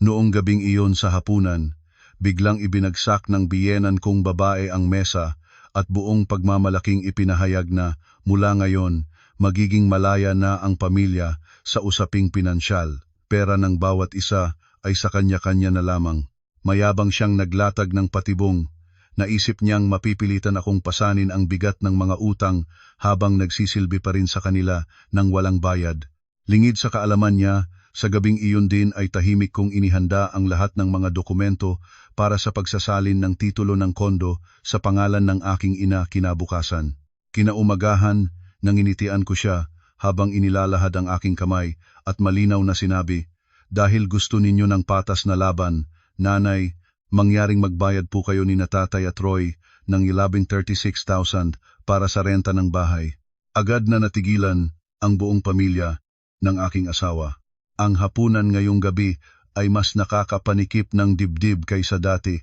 Noong gabing iyon sa hapunan, biglang ibinagsak ng biyenan kong babae ang mesa at buong pagmamalaking ipinahayag na mula ngayon, magiging malaya na ang pamilya sa usaping pinansyal. Pera ng bawat isa ay sa kanya-kanya na lamang. Mayabang siyang naglatag ng patibong. Naisip niyang mapipilitan akong pasanin ang bigat ng mga utang habang nagsisilbi pa rin sa kanila ng walang bayad. Lingid sa kaalaman niya, sa gabing iyon din ay tahimik kong inihanda ang lahat ng mga dokumento para sa pagsasalin ng titulo ng kondo sa pangalan ng aking ina kinabukasan. Kinaumagahan, nanginitian ko siya habang inilalahad ang aking kamay at malinaw na sinabi, "Dahil gusto ninyo ng patas na laban, Nanay, mangyaring magbayad po kayo ni Tatay at Roy ng 36,000 para sa renta ng bahay." Agad na natigilan ang buong pamilya ng aking asawa. Ang hapunan ngayong gabi ay mas nakakapanikip ng dibdib kaysa dati.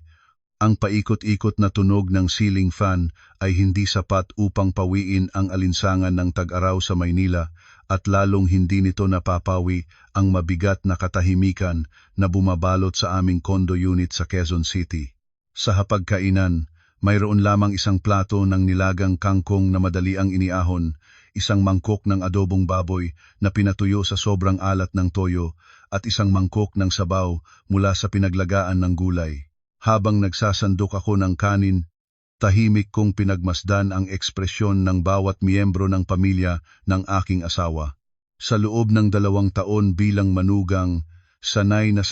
Ang paikot-ikot na tunog ng ceiling fan ay hindi sapat upang pawiin ang alinsangan ng tag-araw sa Maynila at lalong hindi nito napapawi ang mabigat na katahimikan na bumabalot sa aming condo unit sa Quezon City. Sa hapagkainan, mayroon lamang isang plato ng nilagang kangkong na madali ang iniahon, isang mangkok ng adobong baboy na pinatuyo sa sobrang alat ng toyo at isang mangkok ng sabaw mula sa pinaglagaan ng gulay. Habang nagsasandok ako ng kanin, tahimik kong pinagmasdan ang ekspresyon ng bawat miyembro ng pamilya ng aking asawa. Sa loob ng 2 taon bilang manugang, sanay na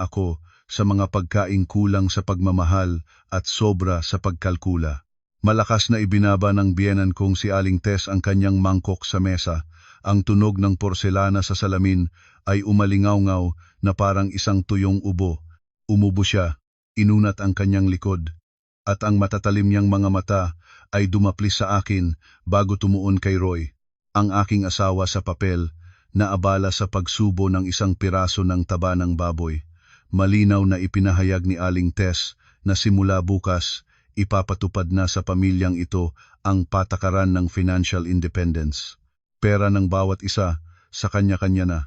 ako sa mga pagkaing kulang sa pagmamahal at sobra sa pagkalkula. Malakas na ibinaba ng biyenan kong si Aling Tess ang kanyang mangkok sa mesa. Ang tunog ng porselana sa salamin ay umalingaw-ngaw na parang isang tuyong ubo. Umubo siya, inunat ang kanyang likod, at ang matatalim niyang mga mata ay dumaplis sa akin bago tumuon kay Roy, ang aking asawa sa papel, na abala sa pagsubo ng isang piraso ng taba ng baboy. Malinaw na ipinahayag ni Aling Tess na simula bukas, ipapatupad na sa pamilyang ito ang patakaran ng financial independence. Pera ng bawat isa sa kanya-kanya na.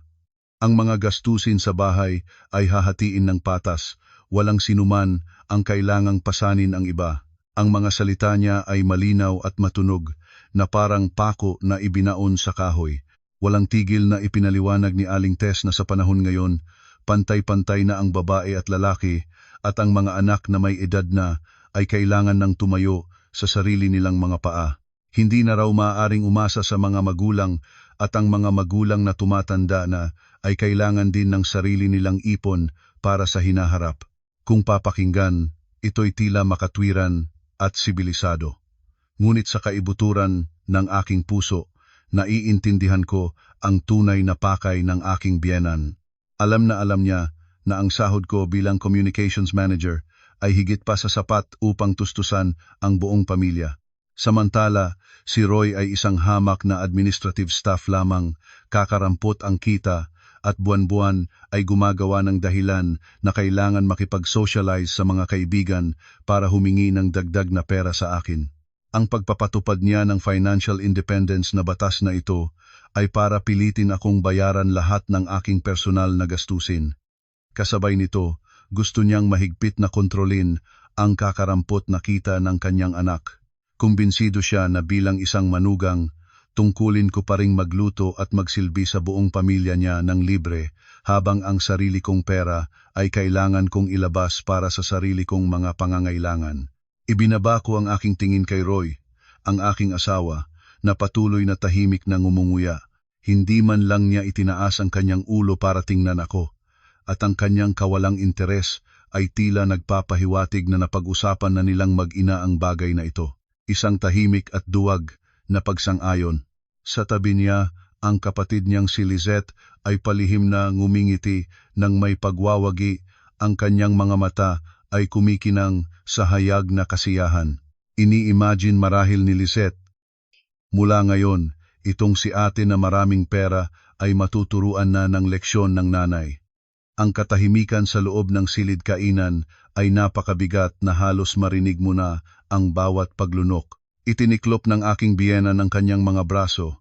Ang mga gastusin sa bahay ay hahatiin ng patas, walang sinuman ang kailangang pasanin ang iba. Ang mga salita niya ay malinaw at matunog, na parang pako na ibinaon sa kahoy. Walang tigil na ipinaliwanag ni Aling Tess na sa panahon ngayon, pantay-pantay na ang babae at lalaki, at ang mga anak na may edad na ay kailangan ng tumayo sa sarili nilang mga paa. Hindi na raw maaaring umasa sa mga magulang, at ang mga magulang na tumatanda na ay kailangan din ng sarili nilang ipon para sa hinaharap. Kung papakinggan, ito'y tila makatwiran at sibilisado. Ngunit sa kaibuturan ng aking puso, naiintindihan ko ang tunay na pakay ng aking biyenan. Alam niya na ang sahod ko bilang communications manager ay higit pa sa sapat upang tustusan ang buong pamilya. Samantala, si Roy ay isang hamak na administrative staff lamang, kakarampot ang kita, at buwan-buwan ay gumagawa ng dahilan na kailangan makipag-socialize sa mga kaibigan para humingi ng dagdag na pera sa akin. Ang pagpapatupad niya ng financial independence na batas na ito ay para pilitin akong bayaran lahat ng aking personal na gastusin. Kasabay nito, gusto niyang mahigpit na kontrolin ang kakarampot na kita ng kanyang anak. Kumbinsido siya na bilang isang manugang, tungkulin ko pa ring magluto at magsilbi sa buong pamilya niya ng libre, habang ang sarili kong pera ay kailangan kong ilabas para sa sarili kong mga pangangailangan. Ibinaba ko ang aking tingin kay Roy, ang aking asawa, na patuloy na tahimik na ngumunguya. Hindi man lang niya itinaas ang kanyang ulo para tingnan ako, at ang kanyang kawalang interes ay tila nagpapahiwatig na napag-usapan na nilang mag-ina ang bagay na ito. Isang tahimik at duwag na pagsang-ayon. Sa tabi niya, ang kapatid niyang si Lizette ay palihim na ngumingiti ng may pagwawagi, ang kanyang mga mata ay kumikinang sa hayag na kasiyahan. Ini-imagine marahil ni Lizette, mula ngayon, itong si ate na maraming pera ay matuturuan na ng leksyon ng nanay. Ang katahimikan sa loob ng silid kainan ay napakabigat na halos marinig mo na ang bawat paglunok. Itiniklop ng aking biyena ng kanyang mga braso,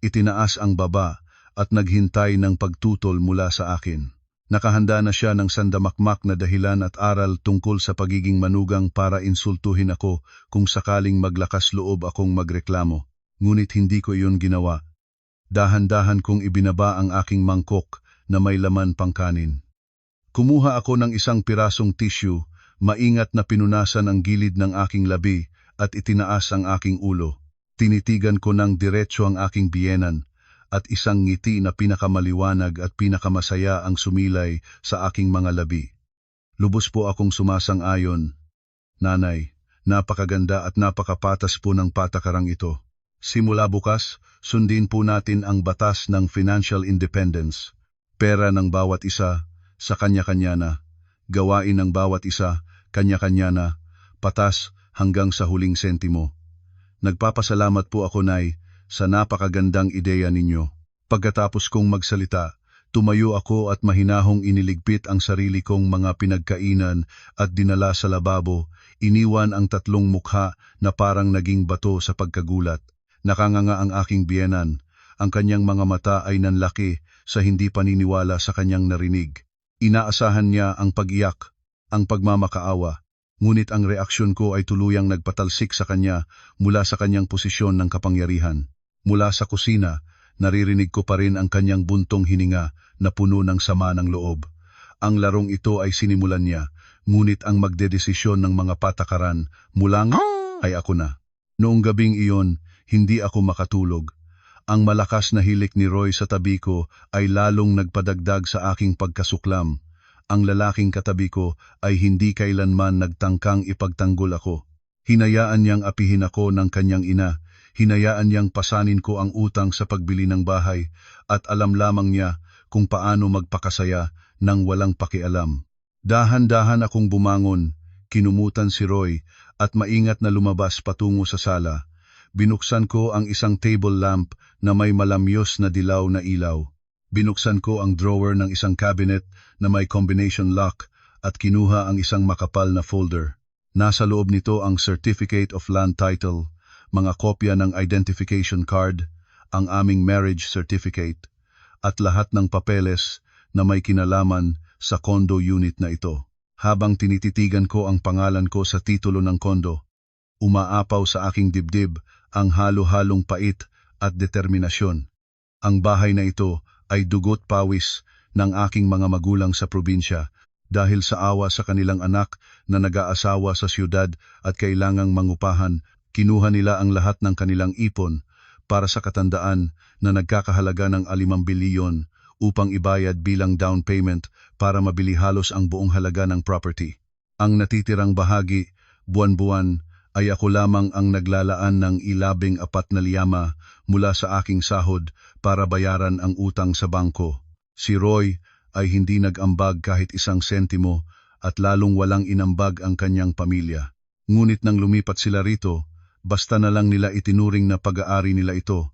itinaas ang baba at naghintay ng pagtutol mula sa akin. Nakahanda na siya ng sandamakmak na dahilan at aral tungkol sa pagiging manugang para insultuhin ako kung sakaling maglakas loob akong magreklamo. Ngunit hindi ko iyon ginawa. Dahan-dahan kong ibinaba ang aking mangkok na may laman pang kanin. Kumuha ako ng isang pirasong tissue, maingat na pinunasan ang gilid ng aking labi at itinaas ang aking ulo. Tinitigan ko ng diretso ang aking biyenan at isang ngiti na pinakamaliwanag at pinakamasaya ang sumilay sa aking mga labi. Lubos po akong sumasang-ayon. Nanay, napakaganda at napakapatas po ng patakarang ito. Simula bukas, sundin po natin ang batas ng financial independence. Pera ng bawat isa, sa kanya-kanya na. Gawain ng bawat isa, kanya-kanya na. Patas hanggang sa huling sentimo. Nagpapasalamat po ako, Nay, sa napakagandang ideya ninyo. Pagkatapos kong magsalita, tumayo ako at mahinahong iniligpit ang sarili kong mga pinagkainan at dinala sa lababo, iniwan ang tatlong mukha na parang naging bato sa pagkagulat. Nakanganga ang aking biyenan, ang kanyang mga mata ay nanlaki sa hindi paniniwala sa kanyang narinig. Inaasahan niya ang pag-iyak, ang pagmamakaawa, ngunit ang reaksyon ko ay tuluyang nagpatalsik sa kanya mula sa kanyang posisyon ng kapangyarihan. Mula sa kusina, naririnig ko pa rin ang kanyang buntong hininga na puno ng sama ng loob. Ang larong ito ay sinimulan niya, ngunit ang magdedesisyon ng mga patakaran mula ay ako na. Noong gabing iyon, hindi ako makatulog. Ang malakas na hilik ni Roy sa tabi ko ay lalong nagpadagdag sa aking pagkasuklam. Ang lalaking katabi ko ay hindi kailanman nagtangkang ipagtanggol ako. Hinayaan niyang apihin ako ng kanyang ina. Hinayaan niyang pasanin ko ang utang sa pagbili ng bahay at alam lamang niya kung paano magpakasaya nang walang pakialam. Dahan-dahan akong bumangon, kinumutan si Roy at maingat na lumabas patungo sa sala. Binuksan ko ang isang table lamp na may malamyos na dilaw na ilaw. Binuksan ko ang drawer ng isang cabinet na may combination lock at kinuha ang isang makapal na folder. Nasa loob nito ang Certificate of Land Title, mga kopya ng identification card, ang aming marriage certificate, at lahat ng papeles na may kinalaman sa condo unit na ito. Habang tinititigan ko ang pangalan ko sa titulo ng condo, umaapaw sa aking dibdib ang halo-halong pait at determinasyon. Ang bahay na ito ay dugot pawis ng aking mga magulang sa probinsya dahil sa awa sa kanilang anak na nag-aasawa sa siyudad at kailangang mangupahan. Kinuha nila ang lahat ng kanilang ipon para sa katandaan na nagkakahalaga ng 5 bilyon upang ibayad bilang down payment para mabili halos ang buong halaga ng property. Ang natitirang bahagi, buwan-buwan, ay ako lamang ang naglalaan ng 14 liyama mula sa aking sahod para bayaran ang utang sa bangko. Si Roy ay hindi nag-ambag kahit isang sentimo at lalong walang inambag ang kanyang pamilya. Ngunit nang lumipat sila rito, basta na lang nila itinuring na pag-aari nila ito.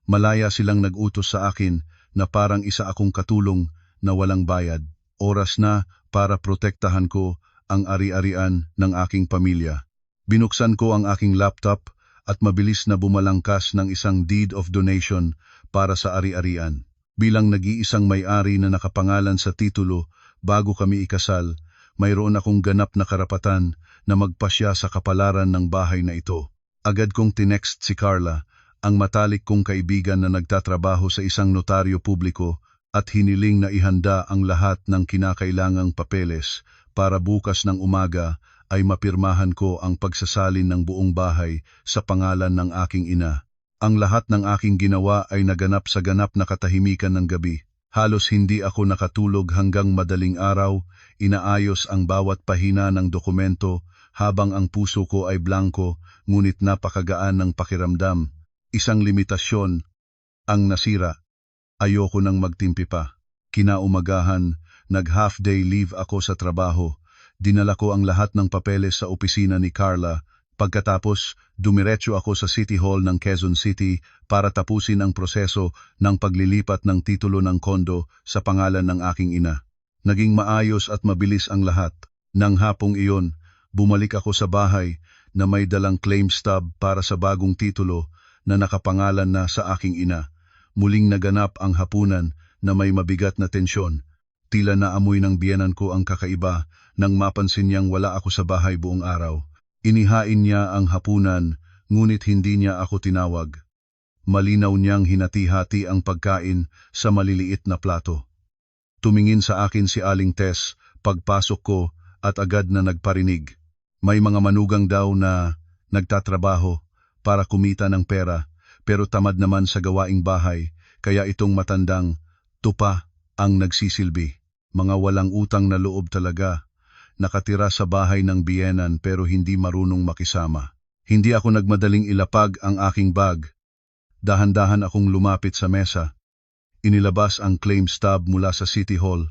Malaya silang nag-utos sa akin na parang isa akong katulong na walang bayad. Oras na para protektahan ko ang ari-arian ng aking pamilya. Binuksan ko ang aking laptop at mabilis na bumalangkas ng isang deed of donation para sa ari-arian. Bilang nag-iisang may-ari na nakapangalan sa titulo bago kami ikasal, mayroon akong ganap na karapatan na magpasya sa kapalaran ng bahay na ito. Agad kong tinext si Carla, ang matalik kong kaibigan na nagtatrabaho sa isang notaryo publiko, at hiniling na ihanda ang lahat ng kinakailangang papeles para bukas ng umaga ay mapirmahan ko ang pagsasalin ng buong bahay sa pangalan ng aking ina. Ang lahat ng aking ginawa ay naganap sa ganap na katahimikan ng gabi. Halos hindi ako nakatulog hanggang madaling araw, inaayos ang bawat pahina ng dokumento habang ang puso ko ay blanko ngunit napakagaan ng pakiramdam. Isang limitasyon ang nasira. Ayoko nang magtimpi pa. Kinaumagahan, nag-half-day leave ako sa trabaho. Dinala ko ang lahat ng papeles sa opisina ni Carla. Pagkatapos, dumiretso ako sa City Hall ng Quezon City para tapusin ang proseso ng paglilipat ng titulo ng kondo sa pangalan ng aking ina. Naging maayos at mabilis ang lahat. Nang hapong iyon, bumalik ako sa bahay na may dalang claim stub para sa bagong titulo na nakapangalan na sa aking ina. Muling naganap ang hapunan na may mabigat na tensyon. Tila naamoy ng biyenan ko ang kakaiba nang mapansin niyang wala ako sa bahay buong araw. Inihain niya ang hapunan, ngunit hindi niya ako tinawag. Malinaw niyang hinati-hati ang pagkain sa maliliit na plato. Tumingin sa akin si Aling Tess pagpasok ko at agad na nagparinig. May mga manugang daw na nagtatrabaho para kumita ng pera pero tamad naman sa gawaing bahay kaya itong matandang tupa ang nagsisilbi. Mga walang utang na loob talaga. Nakatira sa bahay ng biyenan pero hindi marunong makisama. Hindi ako nagmadaling ilapag ang aking bag. Dahan-dahan akong lumapit sa mesa. Inilabas ang claim stub mula sa City Hall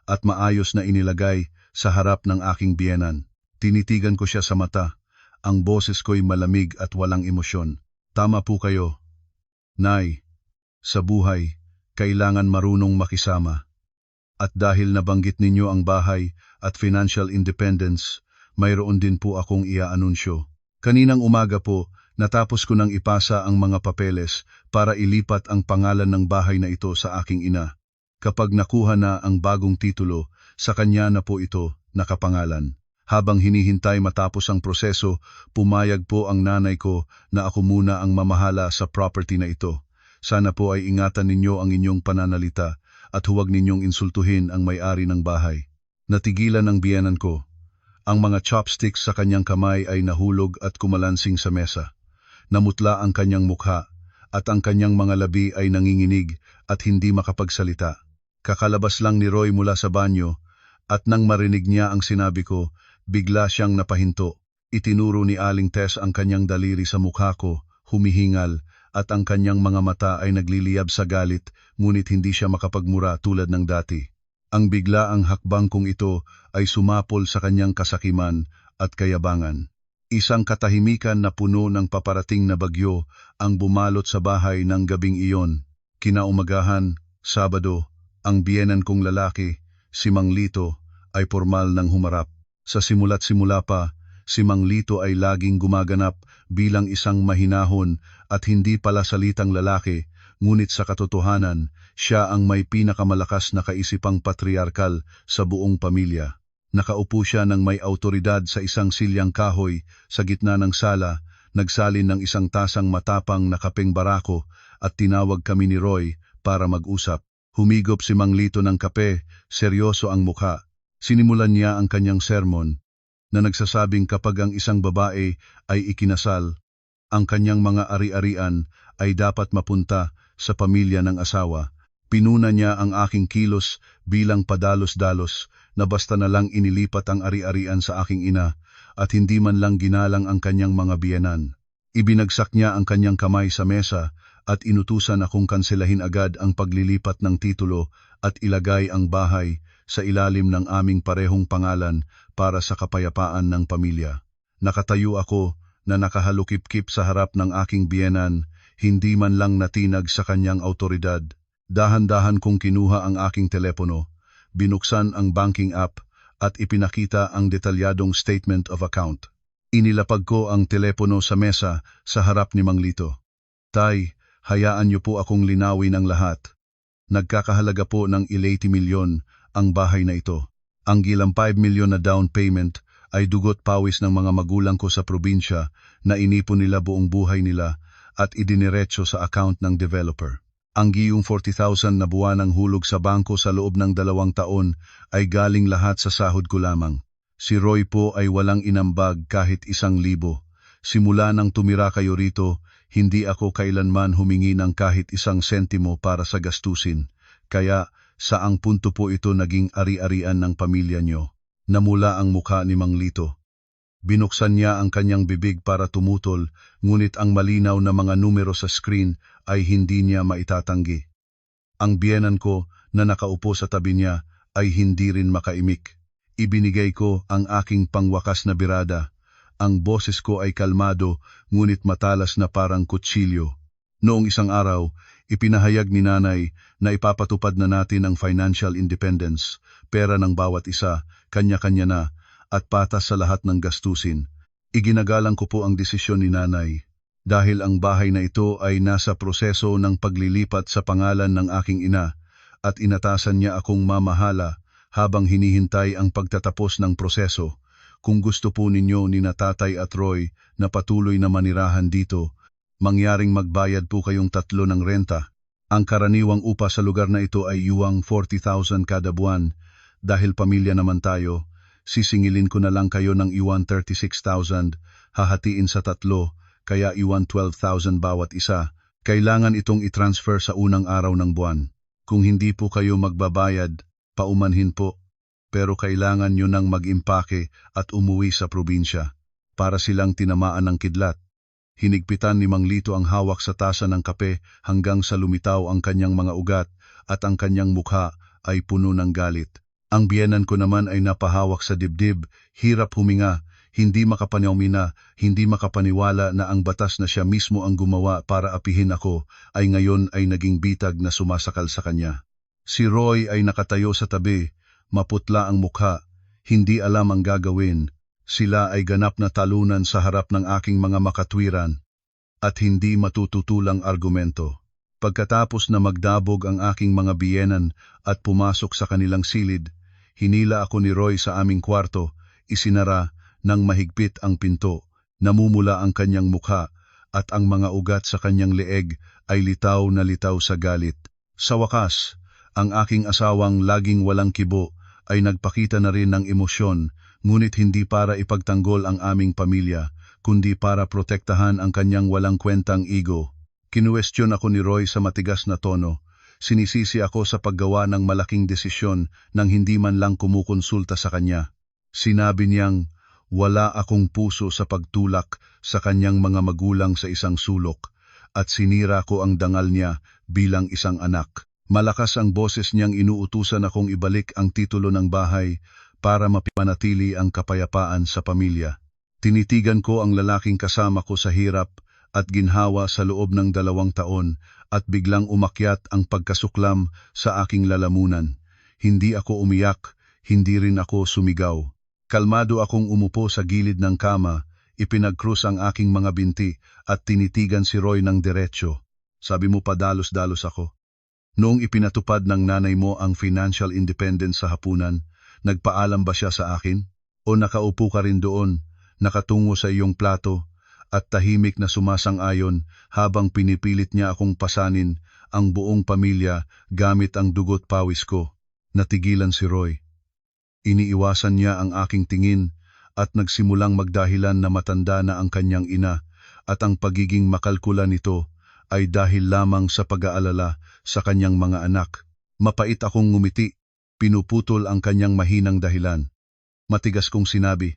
at maayos na inilagay sa harap ng aking biyenan. Tinitigan ko siya sa mata. Ang boses ko'y malamig at walang emosyon. Tama po kayo. Nay, sa buhay, kailangan marunong makisama. At dahil nabanggit ninyo ang bahay at financial independence, mayroon din po akong iaanunsyo. Kaninang umaga po, natapos ko nang ipasa ang mga papeles para ilipat ang pangalan ng bahay na ito sa aking ina. Kapag nakuha na ang bagong titulo, sa kanya na po ito nakapangalan. Habang hinihintay matapos ang proseso, pumayag po ang nanay ko na ako muna ang mamahala sa property na ito. Sana po ay ingatan ninyo ang inyong pananalita at huwag ninyong insultuhin ang may-ari ng bahay. Natigilan ang biyenan ko. Ang mga chopsticks sa kanyang kamay ay nahulog at kumalansing sa mesa. Namutla ang kanyang mukha at ang kanyang mga labi ay nanginginig at hindi makapagsalita. Kakalabas lang ni Roy mula sa banyo at nang marinig niya ang sinabi ko, bigla siyang napahinto. Itinuro ni Aling Tess ang kanyang daliri sa mukha ko, humihingal at ang kanyang mga mata ay nagliliyab sa galit ngunit hindi siya makapagmura tulad ng dati. Ang biglaang hakbang kong ito ay sumapol sa kanyang kasakiman at kayabangan. Isang katahimikan na puno ng paparating na bagyo ang bumalot sa bahay ng gabing iyon. Kinaumagahan, Sabado, ang biyenan kong lalaki, si Mang Lito, ay formal nang humarap. Sa simula't simula pa, si Mang Lito ay laging gumaganap bilang isang mahinahon at hindi pala salitang lalaki, ngunit sa katotohanan, siya ang may pinakamalakas na kaisipang patriarkal sa buong pamilya. Nakaupo siya ng may autoridad sa isang silyang kahoy sa gitna ng sala, nagsalin ng isang tasang matapang na kapeng barako at tinawag kami ni Roy para mag-usap. Humigop si Mang Lito ng kape, seryoso ang mukha. Sinimulan niya ang kanyang sermon na nagsasabing kapag ang isang babae ay ikinasal, ang kanyang mga ari-arian ay dapat mapunta sa pamilya ng asawa. Pinuna niya ang aking kilos bilang padalos-dalos na basta na lang inilipat ang ari-arian sa aking ina at hindi man lang ginalang ang kanyang mga biyenan. Ibinagsak niya ang kanyang kamay sa mesa at inutusan akong kanselahin agad ang paglilipat ng titulo at ilagay ang bahay sa ilalim ng aming parehong pangalan para sa kapayapaan ng pamilya. Nakatayo ako na nakahalukip-kip sa harap ng aking biyenan, hindi man lang natinag sa kanyang autoridad. Dahan-dahan kong kinuha ang aking telepono, binuksan ang banking app at ipinakita ang detalyadong statement of account. Inilapag ko ang telepono sa mesa sa harap ni Mang Lito. Tay, hayaan niyo po akong linawin ang lahat. Nagkakahalaga po ng 80 milyon ang bahay na ito. Ang gilang 5 milyon na down payment ay dugot pawis ng mga magulang ko sa probinsya na inipon nila buong buhay nila at idiniretso sa account ng developer. Ang giyong 40,000 na buwanang hulog sa bangko sa loob ng 2 taon ay galing lahat sa sahod ko lamang. Si Roy po ay walang inambag kahit 1,000. Simula nang tumira kayo rito, hindi ako kailanman humingi ng kahit 1 sentimo para sa gastusin. Kaya saang punto po ito naging ari-arian ng pamilya nyo? Namula ang mukha ni Mang Lito. Binuksan niya ang kanyang bibig para tumutol, ngunit ang malinaw na mga numero sa screen ay hindi niya maitatanggi. Ang biyenan ko na nakaupo sa tabi niya ay hindi rin makaimik. Ibinigay ko ang aking pangwakas na birada. Ang boses ko ay kalmado, ngunit matalas na parang kutsilyo. Noong isang araw, ipinahayag ni nanay na ipapatupad na natin ang financial independence, pera ng bawat isa, kanya-kanya na, at patas sa lahat ng gastusin. Iginagalang ko po ang desisyon ni nanay, dahil ang bahay na ito ay nasa proseso ng paglilipat sa pangalan ng aking ina, at inatasan niya akong mamahala habang hinihintay ang pagtatapos ng proseso. Kung gusto po ninyo ni na Tatay at Roy na patuloy na manirahan dito, mangyaring magbayad po kayong 3 ng renta. Ang karaniwang upa sa lugar na ito ay yuwang 40,000 kada buwan. Dahil pamilya naman tayo, sisingilin ko na lang kayo ng yuwang 36,000, hahatiin sa 3, kaya yuwang 12,000 bawat isa. Kailangan itong i-transfer sa unang araw ng buwan. Kung hindi po kayo magbabayad, paumanhin po. Pero kailangan nyo nang mag-impake at umuwi sa probinsya para silang tinamaan ng kidlat. Hinigpitan ni Mang Lito ang hawak sa tasa ng kape hanggang sa lumitaw ang kanyang mga ugat at ang kanyang mukha ay puno ng galit. Ang biyenan ko naman ay napahawak sa dibdib, hirap huminga, hindi makapaniwala, hindi makapaniwala na ang batas na siya mismo ang gumawa para apihin ako ay ngayon ay naging bitag na sumasakal sa kanya. Si Roy ay nakatayo sa tabi, maputla ang mukha, hindi alam ang gagawin. Sila ay ganap na talunan sa harap ng aking mga makatwiran at hindi matututulang argumento. Pagkatapos na magdabog ang aking mga biyenan at pumasok sa kanilang silid, hinila ako ni Roy sa aming kwarto, isinara nang mahigpit ang pinto, namumula ang kanyang mukha at ang mga ugat sa kanyang leeg ay litaw na litaw sa galit. Sa wakas, ang aking asawang laging walang kibo ay nagpakita na rin ng emosyon, ngunit hindi para ipagtanggol ang aming pamilya, kundi para protektahan ang kanyang walang kwentang ego. Kinuwestiyon ako ni Roy sa matigas na tono. Sinisisi ako sa paggawa ng malaking desisyon nang hindi man lang kumukonsulta sa kanya. Sinabi niyang, wala akong puso sa pagtulak sa kanyang mga magulang sa isang sulok, at sinira ko ang dangal niya bilang isang anak. Malakas ang boses niyang inuutusan akong ibalik ang titulo ng bahay para mapanatili ang kapayapaan sa pamilya. Tinitigan ko ang lalaking kasama ko sa hirap at ginhawa sa loob ng 2 taon at biglang umakyat ang pagkasuklam sa aking lalamunan. Hindi ako umiyak, hindi rin ako sumigaw. Kalmado akong umupo sa gilid ng kama, ipinagkrus ang aking mga binti at tinitigan si Roy ng diretsyo. Sabi mo pa dalos-dalos ako. Noong ipinatupad ng nanay mo ang financial independence sa hapunan, nagpaalam ba siya sa akin? O nakaupo ka rin doon, nakatungo sa iyong plato, at tahimik na sumasang-ayon habang pinipilit niya akong pasanin ang buong pamilya gamit ang dugo't pawis ko? Natigilan si Roy. Iniiwasan niya ang aking tingin at nagsimulang magdahilan na matanda na ang kanyang ina at ang pagiging makalkula nito ay dahil lamang sa pag-aalala sa kanyang mga anak. Mapait akong ngumiti, pinuputol ang kanyang mahinang dahilan. Matigas kong sinabi,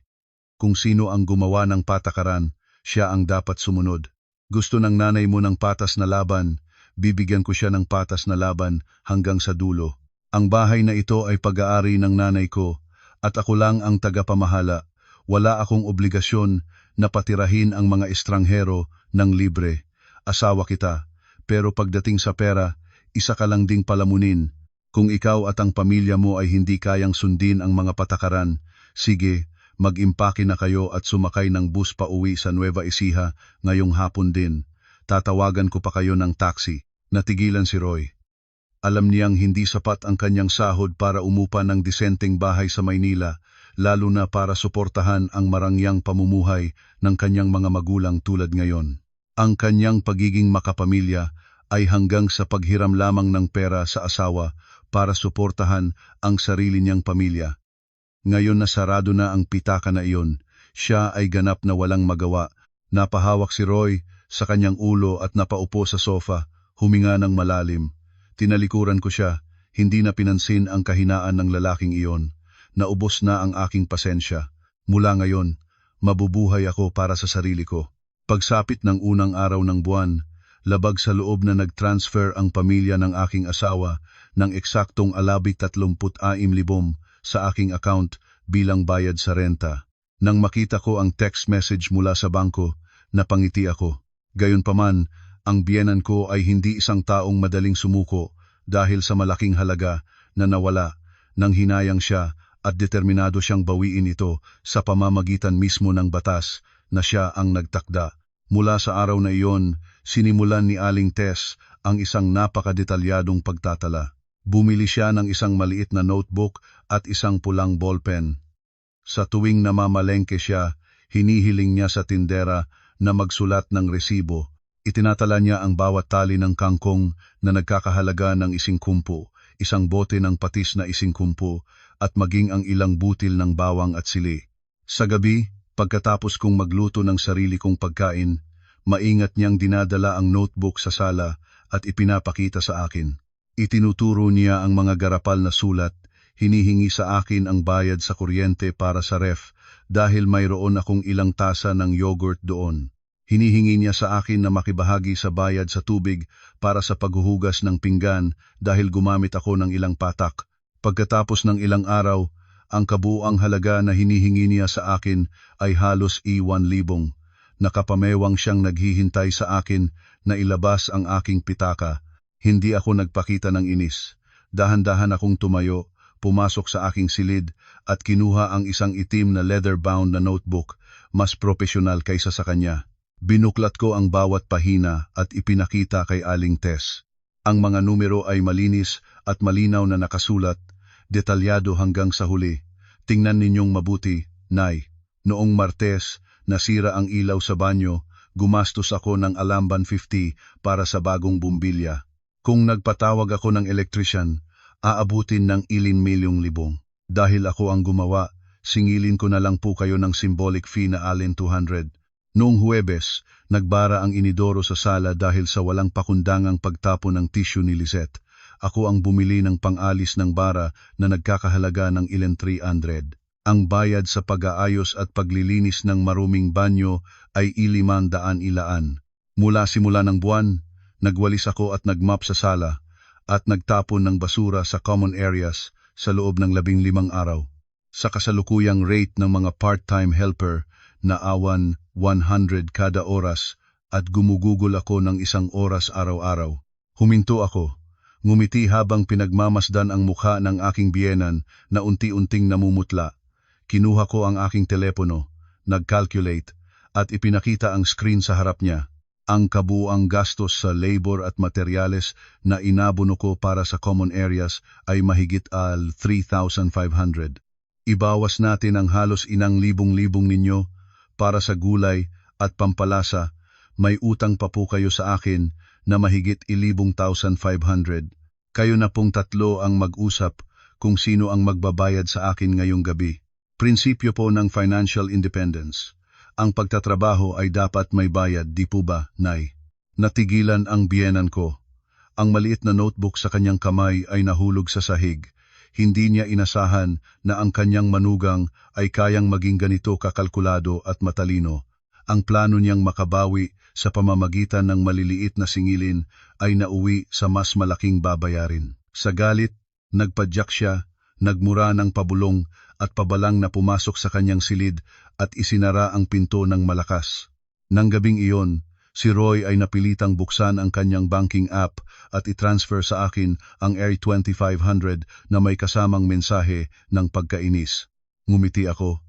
kung sino ang gumawa ng patakaran, siya ang dapat sumunod. Gusto ng nanay mo ng patas na laban, bibigyan ko siya ng patas na laban hanggang sa dulo. Ang bahay na ito ay pag-aari ng nanay ko at ako lang ang tagapamahala. Wala akong obligasyon na patirahin ang mga estranghero ng libre. Asawa kita, pero pagdating sa pera, isa ka lang ding palamunin. Kung ikaw at ang pamilya mo ay hindi kayang sundin ang mga patakaran, sige, mag-impake na kayo at sumakay ng bus pa uwi sa Nueva Ecija ngayong hapon din. Tatawagan ko pa kayo ng taxi. Natigilan si Roy. Alam niyang hindi sapat ang kanyang sahod para umupa ng disenteng bahay sa Maynila, lalo na para suportahan ang marangyang pamumuhay ng kanyang mga magulang tulad ngayon. Ang kanyang pagiging makapamilya ay hanggang sa paghiram lamang ng pera sa asawa para suportahan ang sarili niyang pamilya. Ngayon na sarado na ang pitaka na iyon, siya ay ganap na walang magawa. Napahawak si Roy sa kanyang ulo at napaupo sa sofa, huminga ng malalim. Tinalikuran ko siya, hindi na pinansin ang kahinaan ng lalaking iyon. Naubos na ang aking pasensya. Mula ngayon, mabubuhay ako para sa sarili ko. Pagsapit ng unang araw ng buwan, labag sa loob na nag-transfer ang pamilya ng aking asawa ng eksaktong alabit 36,000 sa aking account bilang bayad sa renta. Nang makita ko ang text message mula sa bangko, napangiti ako. Gayunpaman, ang biyenan ko ay hindi isang taong madaling sumuko dahil sa malaking halaga na nawala. Nang hinayang siya at determinado siyang bawiin ito sa pamamagitan mismo ng batas na siya ang nagtakda. Mula sa araw na iyon, sinimulan ni Aling Tess ang isang napakadetalyadong pagtatala. Bumili siya ng isang maliit na notebook at isang pulang ballpen. Sa tuwing namamalengke siya, hinihiling niya sa tindera na magsulat ng resibo. Itinatala niya ang bawat tali ng kangkong na nagkakahalaga ng 50, isang bote ng patis na 50, at maging ang ilang butil ng bawang at sili. Sa gabi, pagkatapos kong magluto ng sarili kong pagkain, maingat niyang dinadala ang notebook sa sala at ipinapakita sa akin. Itinuturo niya ang mga garapal na sulat, hinihingi sa akin ang bayad sa kuryente para sa ref dahil mayroon akong ilang tasa ng yogurt doon. Hinihingi niya sa akin na makibahagi sa bayad sa tubig para sa paghuhugas ng pinggan dahil gumamit ako ng ilang patak. Pagkatapos ng ilang araw, ang kabuuang halaga na hinihingi niya sa akin ay halos 1,000. Nakapamewang siyang naghihintay sa akin na ilabas ang aking pitaka. Hindi ako nagpakita ng inis. Dahan-dahan akong tumayo, pumasok sa aking silid at kinuha ang isang itim na leather-bound na notebook, mas profesional kaysa sa kanya. Binuklat ko ang bawat pahina at ipinakita kay Aling Tess. Ang mga numero ay malinis at malinaw na nakasulat, detalyado hanggang sa huli. Tingnan ninyong mabuti, Nay. Noong Martes, nasira ang ilaw sa banyo, gumastos ako ng alamban 50 para sa bagong bumbilya. Kung nagpatawag ako ng electrician, aabutin ng 1,000,000. Dahil ako ang gumawa, singilin ko na lang po kayo ng symbolic fee na alin 200. Noong Huwebes, nagbara ang inidoro sa sala dahil sa walang pakundangang pagtapon ng tissue ni Lizette. Ako ang bumili ng pang-alis ng bara na nagkakahalaga ng 300. Ang bayad sa pag-aayos at paglilinis ng maruming banyo ay 500 Mula simula ng buwan, nagwalis ako at nagmap sa sala at nagtapon ng basura sa common areas sa loob ng 15 araw. Sa kasalukuyang rate ng mga part-time helper na awan 100 kada oras at gumugugol ako ng 1 oras araw-araw. Huminto ako, ngumiti habang pinagmamasdan ang mukha ng aking biyenan na unti-unting namumutla. Kinuha ko ang aking telepono, nag-calculate at ipinakita ang screen sa harap niya. Ang kabuuang gastos sa labor at materyales na inabono ko para sa common areas ay mahigit 3,500. Ibawas natin ang halos 1,000 ninyo para sa gulay at pampalasa, may utang pa po kayo sa akin na mahigit 1,500. Kayo na pong tatlo ang mag-usap kung sino ang magbabayad sa akin ngayong gabi. Prinsipyo po ng financial independence. Ang pagtatrabaho ay dapat may bayad, di po ba, Nay? Natigilan ang biyenan ko. Ang maliit na notebook sa kanyang kamay ay nahulog sa sahig. Hindi niya inasahan na ang kanyang manugang ay kayang maging ganito kakalkulado at matalino. Ang plano niyang makabawi sa pamamagitan ng maliliit na singilin ay nauwi sa mas malaking babayarin. Sa galit, nagpadyak siya, nagmura ng pabulong at pabalang na pumasok sa kanyang silid at isinara ang pinto ng malakas. Nang gabing iyon, si Roy ay napilitang buksan ang kanyang banking app at itransfer sa akin ang Air 2500 na may kasamang mensahe ng pagkainis. Ngumiti ako,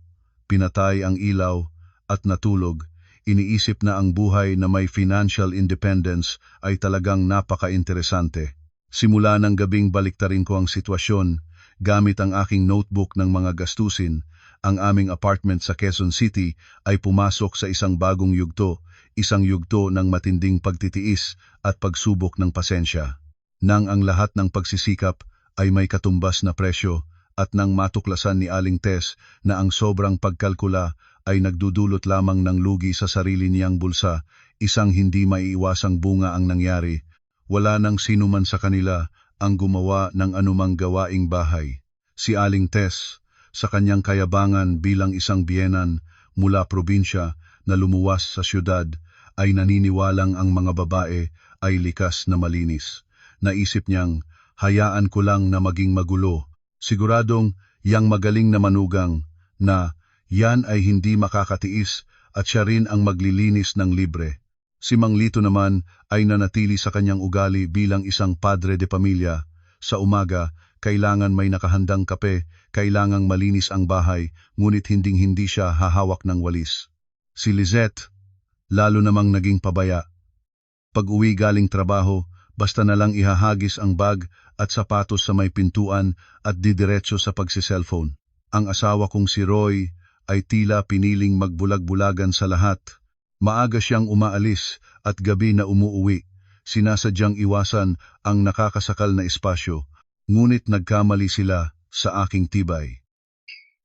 pinatay ang ilaw at natulog. Iniisip na ang buhay na may financial independence ay talagang napaka-interesante. Simula ng gabing baliktarin ko ang sitwasyon, gamit ang aking notebook ng mga gastusin, ang aming apartment sa Quezon City ay pumasok sa isang bagong yugto, isang yugto ng matinding pagtitiis at pagsubok ng pasensya. Nang ang lahat ng pagsisikap ay may katumbas na presyo at nang matuklasan ni Aling Tess na ang sobrang pagkalkula ay nagdudulot lamang ng lugi sa sarili niyang bulsa, isang hindi maiiwasang bunga ang nangyari. Wala nang sinuman sa kanila ang gumawa ng anumang gawaing bahay. Si Aling Tess, sa kanyang kayabangan bilang isang biyenan mula probinsya na lumuwas sa syudad, ay naniniwalang ang mga babae ay likas na malinis. Naisip niyang, hayaan ko lang na maging magulo. Siguradong yang magaling na manugang na yan ay hindi makakatiis at siya rin ang maglilinis ng libre. Si Mang Lito naman ay nanatili sa kanyang ugali bilang isang padre de pamilya. Sa umaga, kailangan may nakahandang kape, kailangang malinis ang bahay, ngunit hinding-hindi siya hahawak ng walis. Si Lizette, lalo namang naging pabaya. Pag-uwi galing trabaho, basta na lang ihahagis ang bag at sapatos sa may pintuan at didiretso sa pagsiselfone. Ang asawa kong si Roy ay tila piniling magbulag-bulagan sa lahat. Maaga siyang umaalis at gabi na umuuwi. Sinasadyang iwasan ang nakakasakal na espasyo, ngunit nagkamali sila sa aking tibay.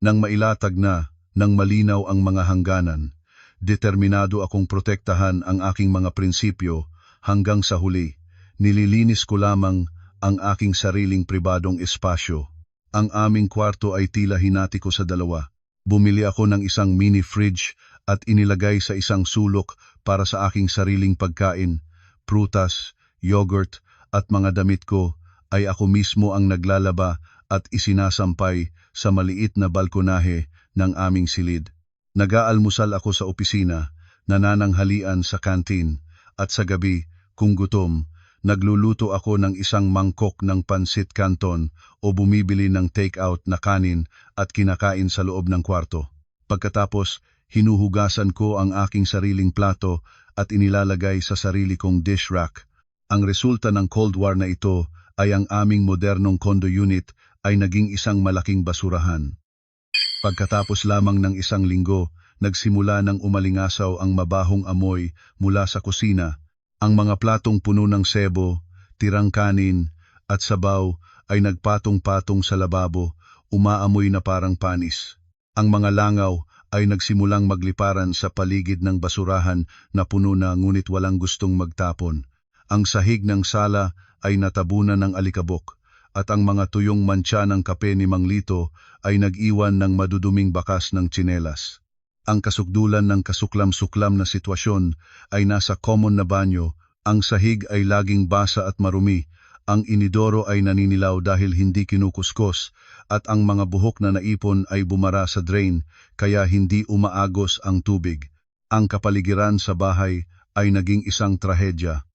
Nang mailatag na, nang malinaw ang mga hangganan, determinado akong protektahan ang aking mga prinsipyo hanggang sa huli. Nililinis ko lamang ang aking sariling pribadong espasyo. Ang aming kwarto ay tila hinati ko sa dalawa. Bumili ako ng isang mini fridge at inilagay sa isang sulok para sa aking sariling pagkain. Prutas, yogurt at mga damit ko ay ako mismo ang naglalaba at isinasampay sa maliit na balkonahe ng aming silid. Nag-aalmusal ako sa opisina, nanananghalian sa kantin, at sa gabi, kung gutom, nagluluto ako ng isang mangkok ng pansit canton o bumibili ng take-out na kanin at kinakain sa loob ng kwarto. Pagkatapos, hinuhugasan ko ang aking sariling plato at inilalagay sa sarili kong dish rack. Ang resulta ng Cold War na ito ay ang aming modernong condo unit ay naging isang malaking basurahan. Pagkatapos lamang ng isang linggo, nagsimula ng umalingasaw ang mabahong amoy mula sa kusina. Ang mga platong puno ng sebo, tirang kanin, at sabaw ay nagpatong-patong sa lababo, umaamoy na parang panis. Ang mga langaw ay nagsimulang magliparan sa paligid ng basurahan na puno na ngunit walang gustong magtapon. Ang sahig ng sala ay natabunan ng alikabok, at ang mga tuyong mantsa ng kape ni Mang Lito ay nag-iwan ng maduduming bakas ng tsinelas. Ang kasukdulan ng kasuklam-suklam na sitwasyon ay nasa common na banyo, ang sahig ay laging basa at marumi, ang inidoro ay naninilaw dahil hindi kinukuskos, at ang mga buhok na naipon ay bumara sa drain kaya hindi umaagos ang tubig. Ang kapaligiran sa bahay ay naging isang trahedya.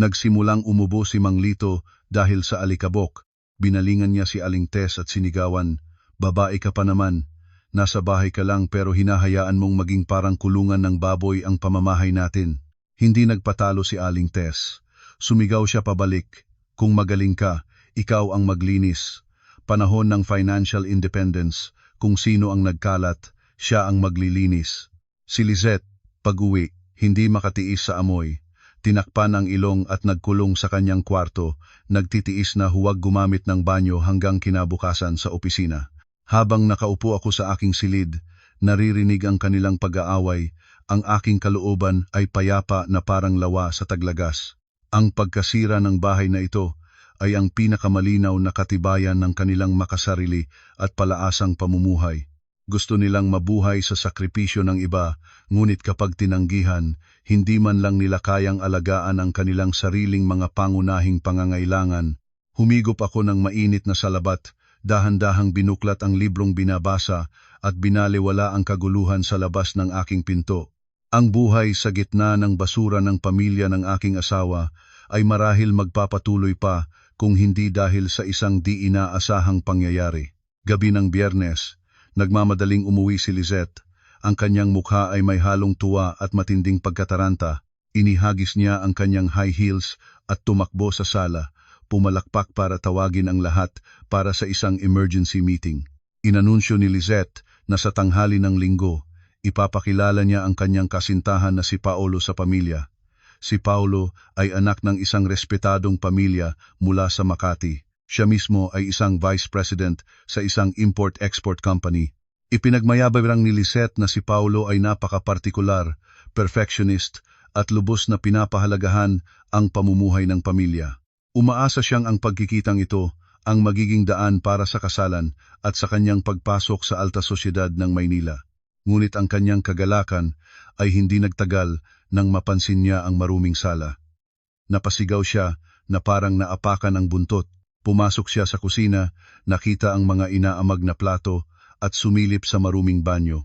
Nagsimulang umubo si Mang Lito dahil sa alikabok. Binalingan niya si Aling Tess at sinigawan, "Babae ka pa naman. Nasa bahay ka lang pero hinahayaan mong maging parang kulungan ng baboy ang pamamahay natin." Hindi nagpatalo si Aling Tess. Sumigaw siya pabalik, "Kung magaling ka, ikaw ang maglinis." Panahon ng financial independence, kung sino ang nagkalat, siya ang maglilinis. Si Lizette, pag-uwi, hindi makatiis sa amoy. Tinakpan ang ilong at nagkulong sa kanyang kwarto, nagtitiis na huwag gumamit ng banyo hanggang kinabukasan sa opisina. Habang nakaupo ako sa aking silid, naririnig ang kanilang pag-aaway, ang aking kalooban ay payapa na parang lawa sa taglagas. Ang pagkasira ng bahay na ito ay ang pinakamalinaw na katibayan ng kanilang makasarili at palaasang pamumuhay. Gusto nilang mabuhay sa sakripisyo ng iba, ngunit kapag tinanggihan, hindi man lang nila kayang alagaan ang kanilang sariling mga pangunahing pangangailangan. Humigop ako ng mainit na salabat, dahan-dahang binuklat ang librong binabasa at binaliwala ang kaguluhan sa labas ng aking pinto. Ang buhay sa gitna ng basura ng pamilya ng aking asawa ay marahil magpapatuloy pa kung hindi dahil sa isang di inaasahang pangyayari. Gabi ng Biyernes, nagmamadaling umuwi si Lizette. Ang kanyang mukha ay may halong tuwa at matinding pagkataranta. Inihagis niya ang kanyang high heels at tumakbo sa sala, pumalakpak para tawagin ang lahat para sa isang emergency meeting. Inanunsyo ni Lizette na sa tanghali ng Linggo, ipapakilala niya ang kanyang kasintahan na si Paolo sa pamilya. Si Paolo ay anak ng isang respetadong pamilya mula sa Makati. Siya mismo ay isang vice president sa isang import-export company. Ipinagmayabang ni Lizette na si Paolo ay napaka-partikular, perfectionist at lubos na pinapahalagahan ang pamumuhay ng pamilya. Umaasa siyang ang pagkikitang ito ang magiging daan para sa kasalan at sa kanyang pagpasok sa alta sosyedad ng Maynila. Ngunit ang kanyang kagalakan ay hindi nagtagal nang mapansin niya ang maruming sala. Napasigaw siya na parang naapakan ang buntot. Pumasok siya sa kusina, nakita ang mga inaamag na plato at sumilip sa maruming banyo.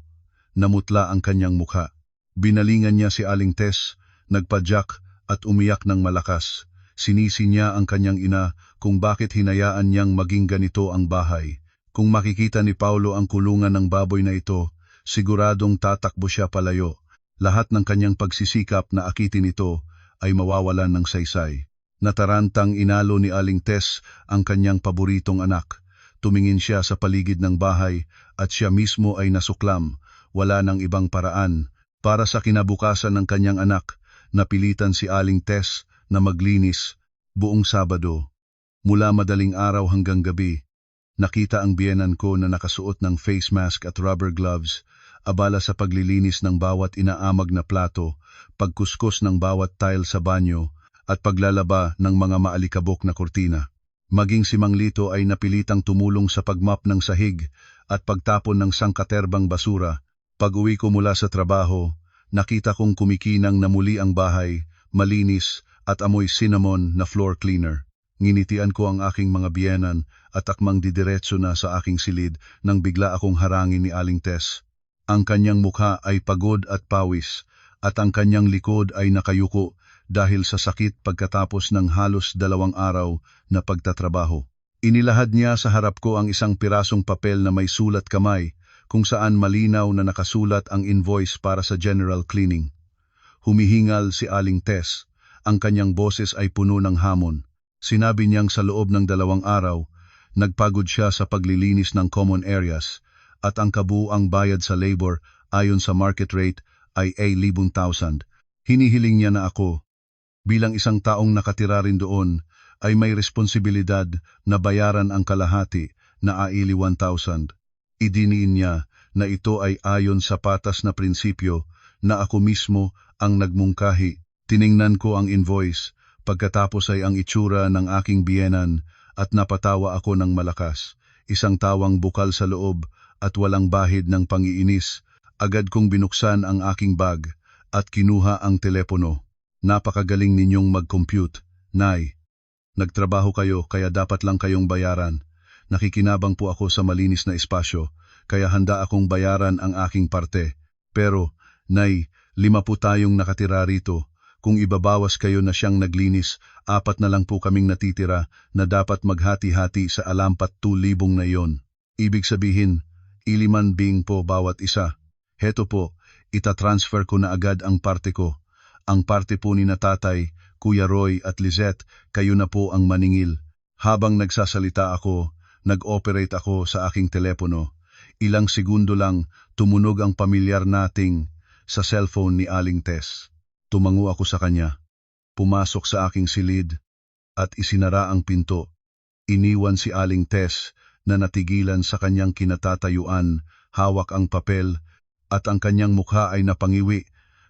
Namutla ang kanyang mukha. Binalingan niya si Aling Tess, nagpadyak at umiyak ng malakas. Sinisi niya ang kanyang ina kung bakit hinayaan niyang maging ganito ang bahay. Kung makikita ni Paolo ang kulungan ng baboy na ito, siguradong tatakbo siya palayo. Lahat ng kanyang pagsisikap na akitin ito ay mawawalan ng saysay. Natarantang inalo ni Aling Tess ang kanyang paboritong anak. Tumingin siya sa paligid ng bahay at siya mismo ay nasuklam. Wala nang ibang paraan. Para sa kinabukasan ng kanyang anak, napilitan si Aling Tess na maglinis buong Sabado. Mula madaling araw hanggang gabi, nakita ang biyenan ko na nakasuot ng face mask at rubber gloves, abala sa paglilinis ng bawat inaamag na plato, pagkuskus ng bawat tile sa banyo, at paglalaba ng mga maalikabok na kurtina. Maging si Mang Lito ay napilitang tumulong sa pagmap ng sahig at pagtapon ng sangkaterbang basura. Pag-uwi ko mula sa trabaho, nakita kong kumikinang na muli ang bahay, malinis at amoy cinnamon na floor cleaner. Nginitian ko ang aking mga biyenan at akmang didiretso na sa aking silid nang bigla akong harangin ni Aling Tess. Ang kanyang mukha ay pagod at pawis at ang kanyang likod ay nakayuko dahil sa sakit pagkatapos ng halos 2 araw na pagtatrabaho. Inilahad niya sa harap ko ang isang pirasong papel na may sulat kamay kung saan malinaw na nakasulat ang invoice para sa general cleaning. Humihingal si Aling Tess. Ang kanyang boses ay puno ng hamon. Sinabi niyang sa loob ng 2 araw, nagpagod siya sa paglilinis ng common areas at ang kabuuang bayad sa labor ayon sa market rate ay 1,000. Hinihiling niya na ako, bilang isang taong nakatira rin doon, ay may responsibilidad na bayaran ang kalahati na 1,000. Idiniin niya na ito ay ayon sa patas na prinsipyo na ako mismo ang nagmungkahi. Tiningnan ko ang invoice. Pagkatapos ay ang itsura ng aking biyenan at napatawa ako ng malakas. Isang tawang bukal sa loob at walang bahid ng pangiinis. Agad kong binuksan ang aking bag at kinuha ang telepono. Napakagaling ninyong mag-compute, Nay. Nagtrabaho kayo kaya dapat lang kayong bayaran. Nakikinabang po ako sa malinis na espasyo kaya handa akong bayaran ang aking parte. Pero, Nay, 5 po tayong nakatira rito. Kung ibabawas kayo na siyang naglinis, 4 na lang po kaming natitira na dapat maghati-hati sa alampat 2,000 na iyon. Ibig sabihin, 5,000 po bawat isa. Heto po, itatransfer ko na agad ang parte ko. Ang parte po ni na Tatay, Kuya Roy at Lizette, kayo na po ang maningil. Habang nagsasalita ako, nag-operate ako sa aking telepono. Ilang segundo lang, tumunog ang pamilyar nating sa cellphone ni Aling Tess. Tumango ako sa kanya. Pumasok sa aking silid at isinara ang pinto. Iniwan si Aling Tess na natigilan sa kanyang kinatatayuan, hawak ang papel at ang kanyang mukha ay napangiwi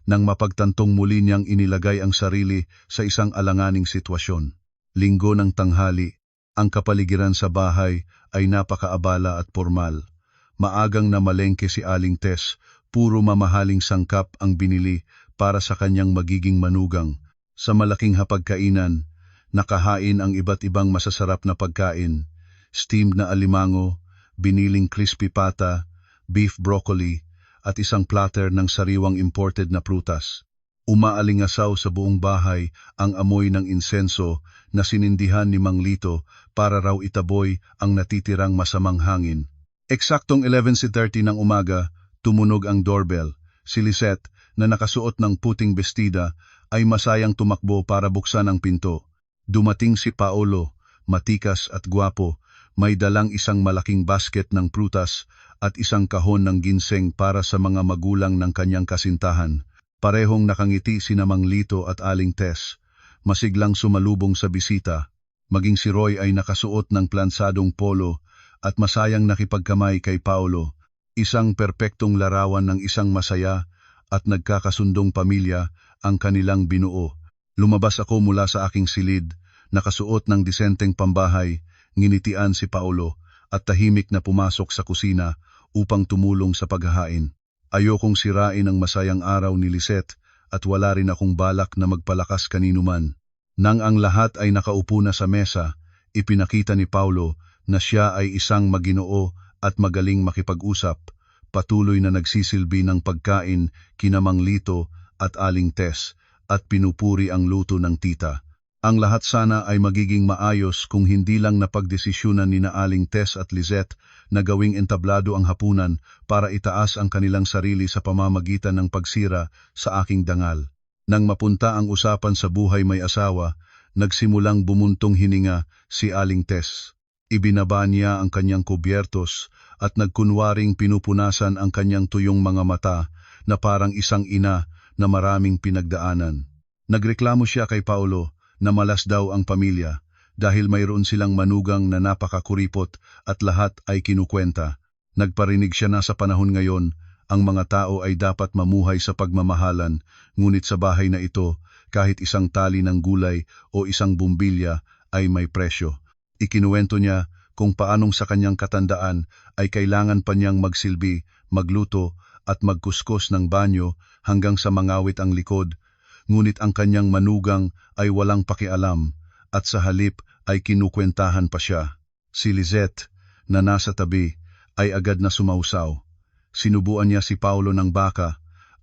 nang mapagtantong muli niyang inilagay ang sarili sa isang alanganing sitwasyon. Linggo ng tanghali, ang kapaligiran sa bahay ay napakaabala at formal. Maagang namalengke si Aling Tess, puro mamahaling sangkap ang binili para sa kanyang magiging manugang. Sa malaking hapagkainan, nakahain ang iba't ibang masasarap na pagkain, steamed na alimango, biniling crispy pata, beef broccoli, at isang platter ng sariwang imported na prutas. Umaalingasaw sa buong bahay ang amoy ng insenso na sinindihan ni Mang Lito para raw itaboy ang natitirang masamang hangin. Eksaktong 11:30 ng umaga, tumunog ang doorbell. Si Lisette, na nakasuot ng puting bestida, ay masayang tumakbo para buksan ang pinto. Dumating si Paolo, matikas at gwapo, may dalang isang malaking basket ng prutas at isang kahon ng ginseng para sa mga magulang ng kanyang kasintahan. Parehong nakangiti sina Mang Lito at Aling Tess. Masiglang sumalubong sa bisita. Maging si Roy ay nakasuot ng plansadong polo at masayang nakipagkamay kay Paolo. Isang perpektong larawan ng isang masaya at nagkakasundong pamilya ang kanilang binuo. Lumabas ako mula sa aking silid, nakasuot ng disenteng pambahay, nginitian si Paolo at tahimik na pumasok sa kusina upang tumulong sa paghahain. Ayokong sirain ang masayang araw ni Lisette at wala rin akong balak na magpalakas kaninuman. Nang ang lahat ay nakaupo na sa mesa, ipinakita ni Paolo na siya ay isang maginoo at magaling makipag-usap. Patuloy na nagsisilbi ng pagkain kina Mang Lito at Aling Tess at pinupuri ang luto ng tita. Ang lahat sana ay magiging maayos kung hindi lang napagdesisyunan ni na Aling Tess at Lizette na gawing entablado ang hapunan para itaas ang kanilang sarili sa pamamagitan ng pagsira sa aking dangal. Nang mapunta ang usapan sa buhay may asawa, Nagsimulang bumuntong hininga si Aling Tess. Ibinaba niya ang kanyang kubyertos at nagkunwaring pinupunasan ang kanyang tuyong mga mata na parang isang ina na maraming pinagdaanan. Nagreklamo siya kay Paulo na malas daw ang pamilya dahil mayroon silang manugang na napakakuripot at lahat ay kinukwenta. Nagparinig siya na sa panahon ngayon, ang mga tao ay dapat mamuhay sa pagmamahalan, ngunit sa bahay na ito, kahit isang tali ng gulay o isang bumbilya ay may presyo. Ikinuwento niya kung paanong sa kanyang katandaan ay kailangan pa niyang magsilbi, magluto at magkuskos ng banyo hanggang sa mangawit ang likod, ngunit ang kanyang manugang ay walang pakialam at sa halip ay kinukwentahan pa siya. Si Lizette, na nasa tabi, ay agad na sumausaw. Sinubuan niya si Paulo ng baka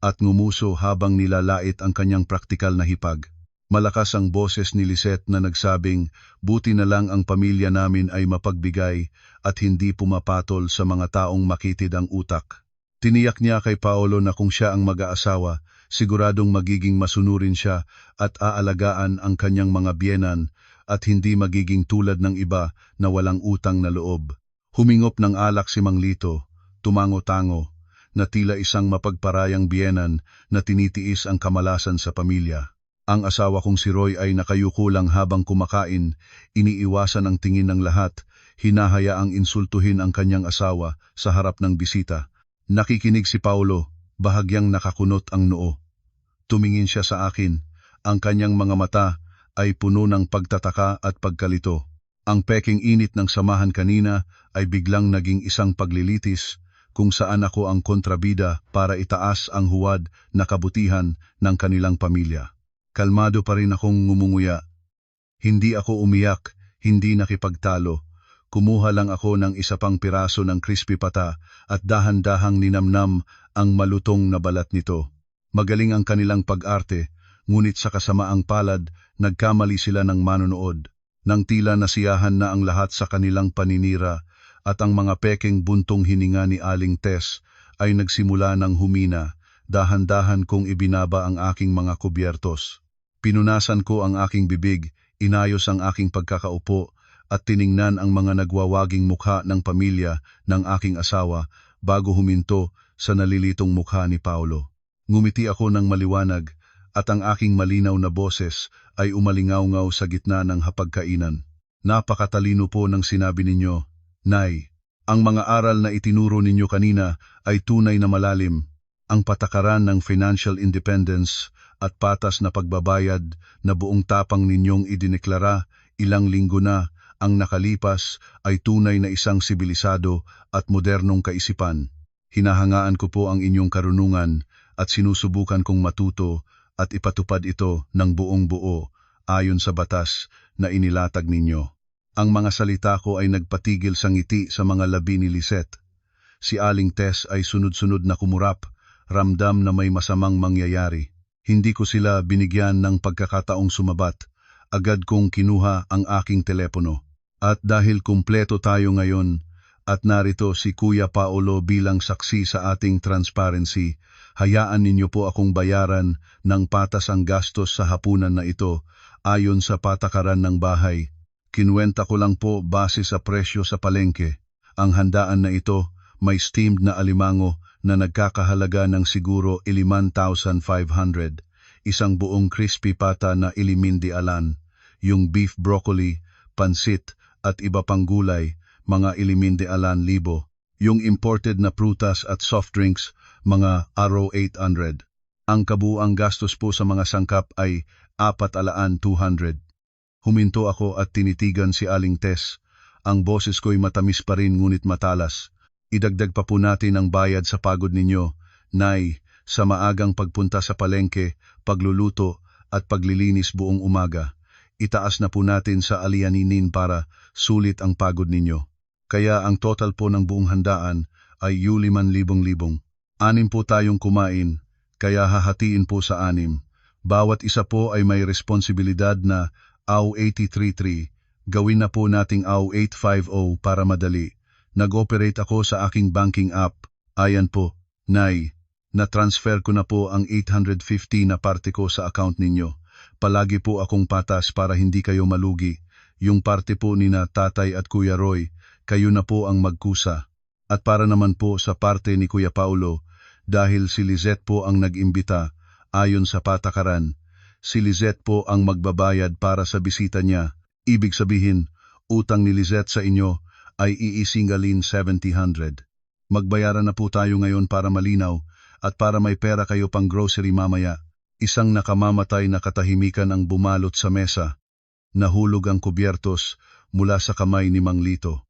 at ngumuso habang nilalait ang kanyang praktikal na hipag. Malakas ang boses ni Lizette na nagsabing, buti na lang ang pamilya namin ay mapagbigay at hindi pumapatol sa mga taong makitid ang utak. Tiniyak niya kay Paulo na kung siya ang mag-aasawa, siguradong magiging masunurin siya at aalagaan ang kanyang mga biyenan at hindi magiging tulad ng iba na walang utang na loob. Humingop ng alak si Mang Lito, tumango-tango, na tila isang mapagparayang biyenan na tinitiis ang kamalasan sa pamilya. Ang asawa kong si Roy ay nakayuko lang habang kumakain, iniiwasan ang tingin ng lahat, hinahayaang insultuhin ang kanyang asawa sa harap ng bisita. Nakikinig si Paulo, bahagyang nakakunot ang noo. Tumingin siya sa akin, ang kanyang mga mata ay puno ng pagtataka at pagkalito. Ang peking init ng samahan kanina ay biglang naging isang paglilitis, kung saan ako ang kontrabida para itaas ang huwad na kabutihan ng kanilang pamilya. Kalmado pa rin akong ngumunguya. Hindi ako umiyak, hindi nakipagtalo. Kumuha lang ako ng isa pang piraso ng crispy pata at dahan-dahang ninamnam ang malutong na balat nito. Magaling ang kanilang pag-arte, ngunit sa kasamaang palad, nagkamali sila ng manonood. Nang tila nasiyahan na ang lahat sa kanilang paninira at ang mga pekeng buntong hininga ni Aling Tess ay nagsimula ng humina, dahan-dahan kong ibinaba ang aking mga kubyertos. Pinunasan ko ang aking bibig, inayos ang aking pagkakaupo at tiningnan ang mga nagwawaging mukha ng pamilya ng aking asawa bago huminto sa nalilitong mukha ni Paulo. Ngumiti ako ng maliwanag at ang aking malinaw na boses ay umalingaw-ngaw sa gitna ng hapagkainan. Napakatalino po ng sinabi ninyo, Nay. Ang mga aral na itinuro ninyo kanina ay tunay na malalim. Ang patakaran ng financial independence at patas na pagbabayad na buong tapang ninyong idineklara ilang linggo na ang nakalipas ay tunay na isang sibilisado at modernong kaisipan. Hinahangaan ko po ang inyong karunungan at sinusubukan kong matuto at ipatupad ito ng buong buo ayon sa batas na inilatag ninyo. Ang mga salita ko ay nagpatigil sa ngiti sa mga labi ni Lizette. Si Aling Tess ay sunod-sunod na kumurap, ramdam na may masamang mangyayari. Hindi ko sila binigyan ng pagkakataong sumabat. Agad kong kinuha ang aking telepono. At dahil kumpleto tayo ngayon, at narito si Kuya Paulo bilang saksi sa ating transparency, hayaan ninyo po akong bayaran ng patas ang gastos sa hapunan na ito ayon sa patakaran ng bahay. Kinuwenta ko lang po base sa presyo sa palengke. Ang handaan na ito may steamed na alimango na nagkakahalaga ng siguro 11,500, isang buong crispy pata na ilimindi alan, yung beef broccoli, pansit at iba pang gulay, mga ilimindi alan libo, yung imported na prutas at soft drinks, mga araw 800. Ang kabuang gastos po sa mga sangkap ay 4,200. Huminto ako at tinitigan si Aling Tess. Ang boses ko'y matamis pa rin ngunit matalas. Idagdag pa po natin ang bayad sa pagod ninyo, Nay, sa maagang pagpunta sa palengke, pagluluto at paglilinis buong umaga. Itaas na po natin sa alianinin para sulit ang pagod ninyo. Kaya ang total po ng buong handaan ay 5,000. 6 po tayong kumain, kaya hahatiin po sa 6. Bawat isa po ay may responsibilidad na AW 833, gawin na po nating AW 850 para madali. Nag-operate ako sa aking banking app. Ayan po, Nay, na-transfer ko na po ang 850 na parte ko sa account ninyo. Palagi po akong patas para hindi kayo malugi. Yung parte po ni na Tatay at Kuya Roy, kayo na po ang magkusa. At para naman po sa parte ni Kuya Paulo, dahil si Lizette po ang nag-imbita, ayon sa patakaran, si Lizette po ang magbabayad para sa bisita niya. Ibig sabihin, utang ni Lizette sa inyo ay iisingalin 700. Magbayaran na po tayo ngayon para malinaw at para may pera kayo pang grocery mamaya. Isang nakamamatay na katahimikan ang bumalot sa mesa. Nahulog ang kubyertos mula sa kamay ni Mang Lito.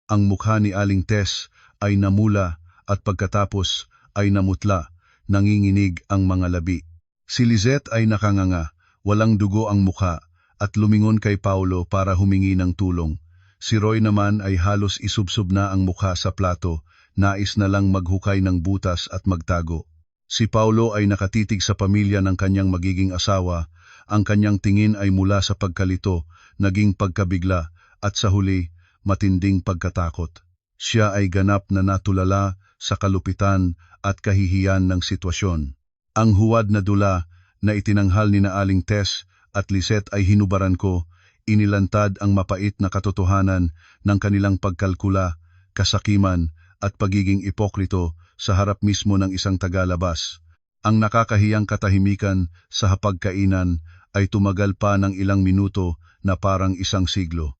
Ang mukha ni Aling Tess ay namula at pagkatapos ay namutla, nanginginig ang mga labi. Si Lizette ay nakanganga, walang dugo ang mukha at lumingon kay Paulo para humingi ng tulong. Si Roy naman ay halos isubsob na ang mukha sa plato, nais na lang maghukay ng butas at magtago. Si Paulo ay nakatitig sa pamilya ng kanyang magiging asawa, ang kanyang tingin ay mula sa pagkalito, naging pagkabigla, at sa huli, matinding pagkatakot. Siya ay ganap na natulala sa kalupitan at kahihiyan ng sitwasyon. Ang huwad na dula na itinanghal ni na Aling Tess at Lizette ay hinubaran ko, inilantad ang mapait na katotohanan ng kanilang pagkalkula, kasakiman at pagiging ipokrito sa harap mismo ng isang tagalabas. Ang nakakahiyang katahimikan sa hapagkainan ay tumagal pa ng ilang minuto na parang isang siglo.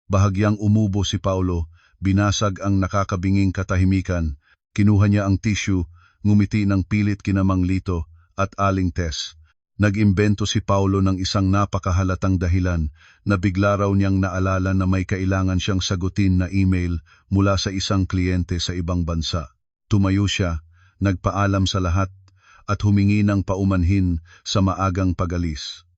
Bahagyang umubo si Paulo, binasag ang nakakabinging katahimikan, kinuha niya ang tissue, ngumiti ng pilit kina Mang Lito at Aling Tess. Nag-imbento si Paulo ng isang napakahalatang dahilan na bigla raw niyang naalala na may kailangan siyang sagutin na email mula sa isang kliyente sa ibang bansa. Tumayo siya, nagpaalam sa lahat at humingi ng paumanhin sa maagang pag-alis.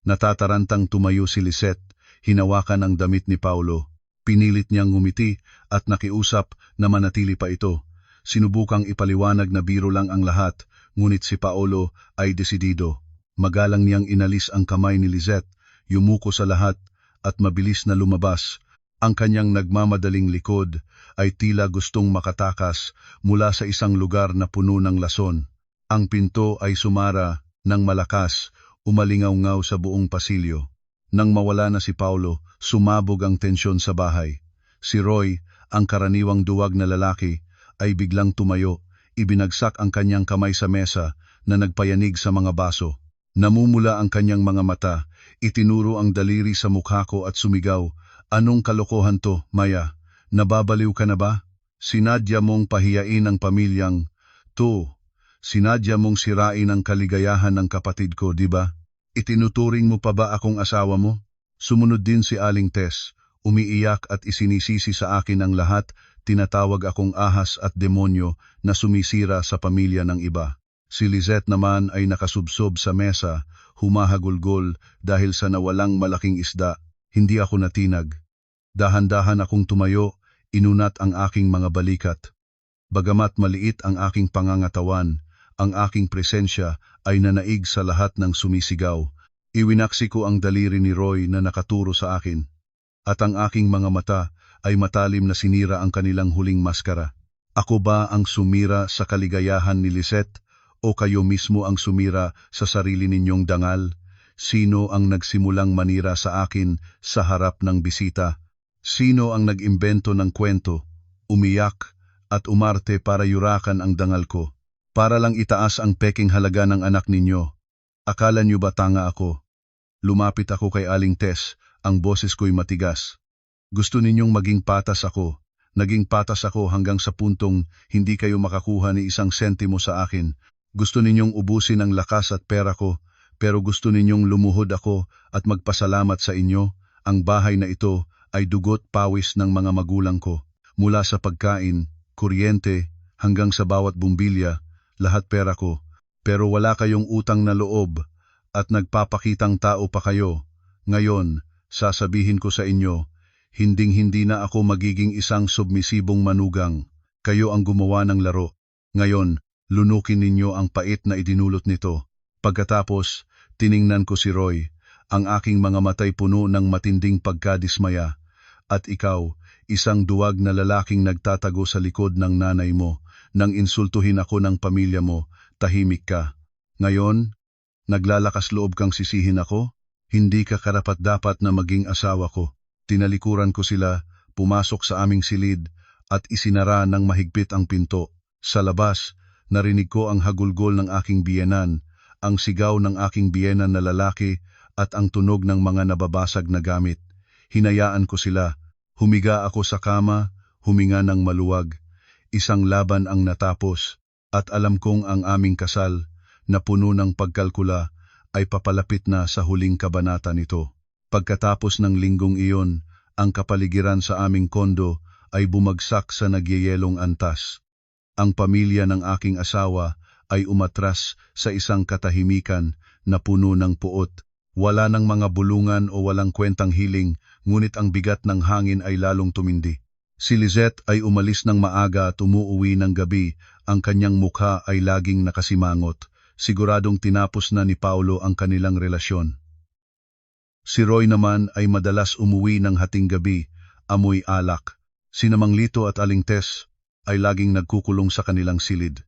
Natatarantang tumayo si Lizette, hinawakan ang damit ni Paulo. Pinilit niyang ngumiti at nakiusap na manatili pa ito. Sinubukang ipaliwanag na biro lang ang lahat, ngunit si Paulo ay desidido. Magalang niyang inalis ang kamay ni Lizette, yumuko sa lahat at mabilis na lumabas. Ang kanyang nagmamadaling likod ay tila gustong makatakas mula sa isang lugar na puno ng lason. Ang pinto ay sumara ng malakas, umalingaw-ngaw sa buong pasilyo. Nang mawala na si Paulo, sumabog ang tensyon sa bahay. Si Roy, ang karaniwang duwag na lalaki, ay biglang tumayo, ibinagsak ang kanyang kamay sa mesa na nagpayanig sa mga baso. Namumula ang kanyang mga mata, itinuro ang daliri sa mukha ko at sumigaw, "Anong kalokohan to, Maya? Nababaliw ka na ba? Sinadya mong pahiyain ang pamilyang to. Sinadya mong sirain ang kaligayahan ng kapatid ko, di ba? Itinuturing mo pa ba akong asawa mo?" Sumunod din si Aling Tess, umiiyak at isinisisi sa akin ang lahat, tinatawag akong ahas at demonyo na sumisira sa pamilya ng iba. Si Lizette naman ay nakasubsob sa mesa, humahagulgol dahil sa nawalang malaking isda. Hindi ako natinag. Dahan-dahan akong tumayo, inunat ang aking mga balikat. Bagamat maliit ang aking pangangatawan, ang aking presensya ay nanaig sa lahat ng sumisigaw. Iwinaksi ko ang daliri ni Roy na nakaturo sa akin. At ang aking mga mata ay matalim na sinira ang kanilang huling maskara. Ako ba ang sumira sa kaligayahan ni Lizette? O kayo mismo ang sumira sa sarili ninyong dangal? Sino ang nagsimulang manira sa akin sa harap ng bisita? Sino ang nag-imbento ng kwento, umiyak at umarte para yurakan ang dangal ko? Para lang itaas ang peking halaga ng anak ninyo. Akala niyo ba tanga ako? Lumapit ako kay Aling Tess, ang boses ko'y matigas. Gusto ninyong maging patas ako. Naging patas ako hanggang sa puntong hindi kayo makakuha ni isang sentimo sa akin. Gusto ninyong ubusin ang lakas at pera ko, pero gusto ninyong lumuhod ako at magpasalamat sa inyo. Ang bahay na ito ay dugot pawis ng mga magulang ko. Mula sa pagkain, kuryente, hanggang sa bawat bumbilya, lahat pera ko. Pero wala kayong utang na loob at nagpapakitang tao pa kayo. Ngayon, sasabihin ko sa inyo, hinding-hindi na ako magiging isang submisibong manugang. Kayo ang gumawa ng laro. Ngayon, lunukin ninyo ang pait na idinulot nito. Pagkatapos, tiningnan ko si Roy, ang aking mga matay puno ng matinding pagkadismaya. At ikaw, isang duwag na lalaking nagtatago sa likod ng nanay mo, nang insultuhin ako ng pamilya mo, tahimik ka. Naglalakas loob kang sisihin ako? Hindi ka karapat-dapat na maging asawa ko. Tinalikuran ko sila, pumasok sa aming silid, at isinara ng mahigpit ang pinto. Sa labas, narinig ko ang hagulgol ng aking biyenan, ang sigaw ng aking biyenan na lalaki, at ang tunog ng mga nababasag na gamit. Hinayaan ko sila. Humiga ako sa kama, huminga ng maluwag. Isang laban ang natapos, at alam kong ang aming kasal, na puno ng pagkalkula, ay papalapit na sa huling kabanata nito. Pagkatapos ng linggong iyon, ang kapaligiran sa aming kondo ay bumagsak sa nagyayelong antas. Ang pamilya ng aking asawa ay umatras sa isang katahimikan na puno ng puot. Wala ng mga bulungan o walang kwentang hiling, ngunit ang bigat ng hangin ay lalong tumindi. Si Lizette ay umalis ng maaga at umuuwi ng gabi, ang kanyang mukha ay laging nakasimangot. Siguradong tinapos na ni Paulo ang kanilang relasyon. Si Roy naman ay madalas umuwi ng hating gabi, amoy alak. Sina Mang Lito at Aling Tess ay laging nagkukulong sa kanilang silid.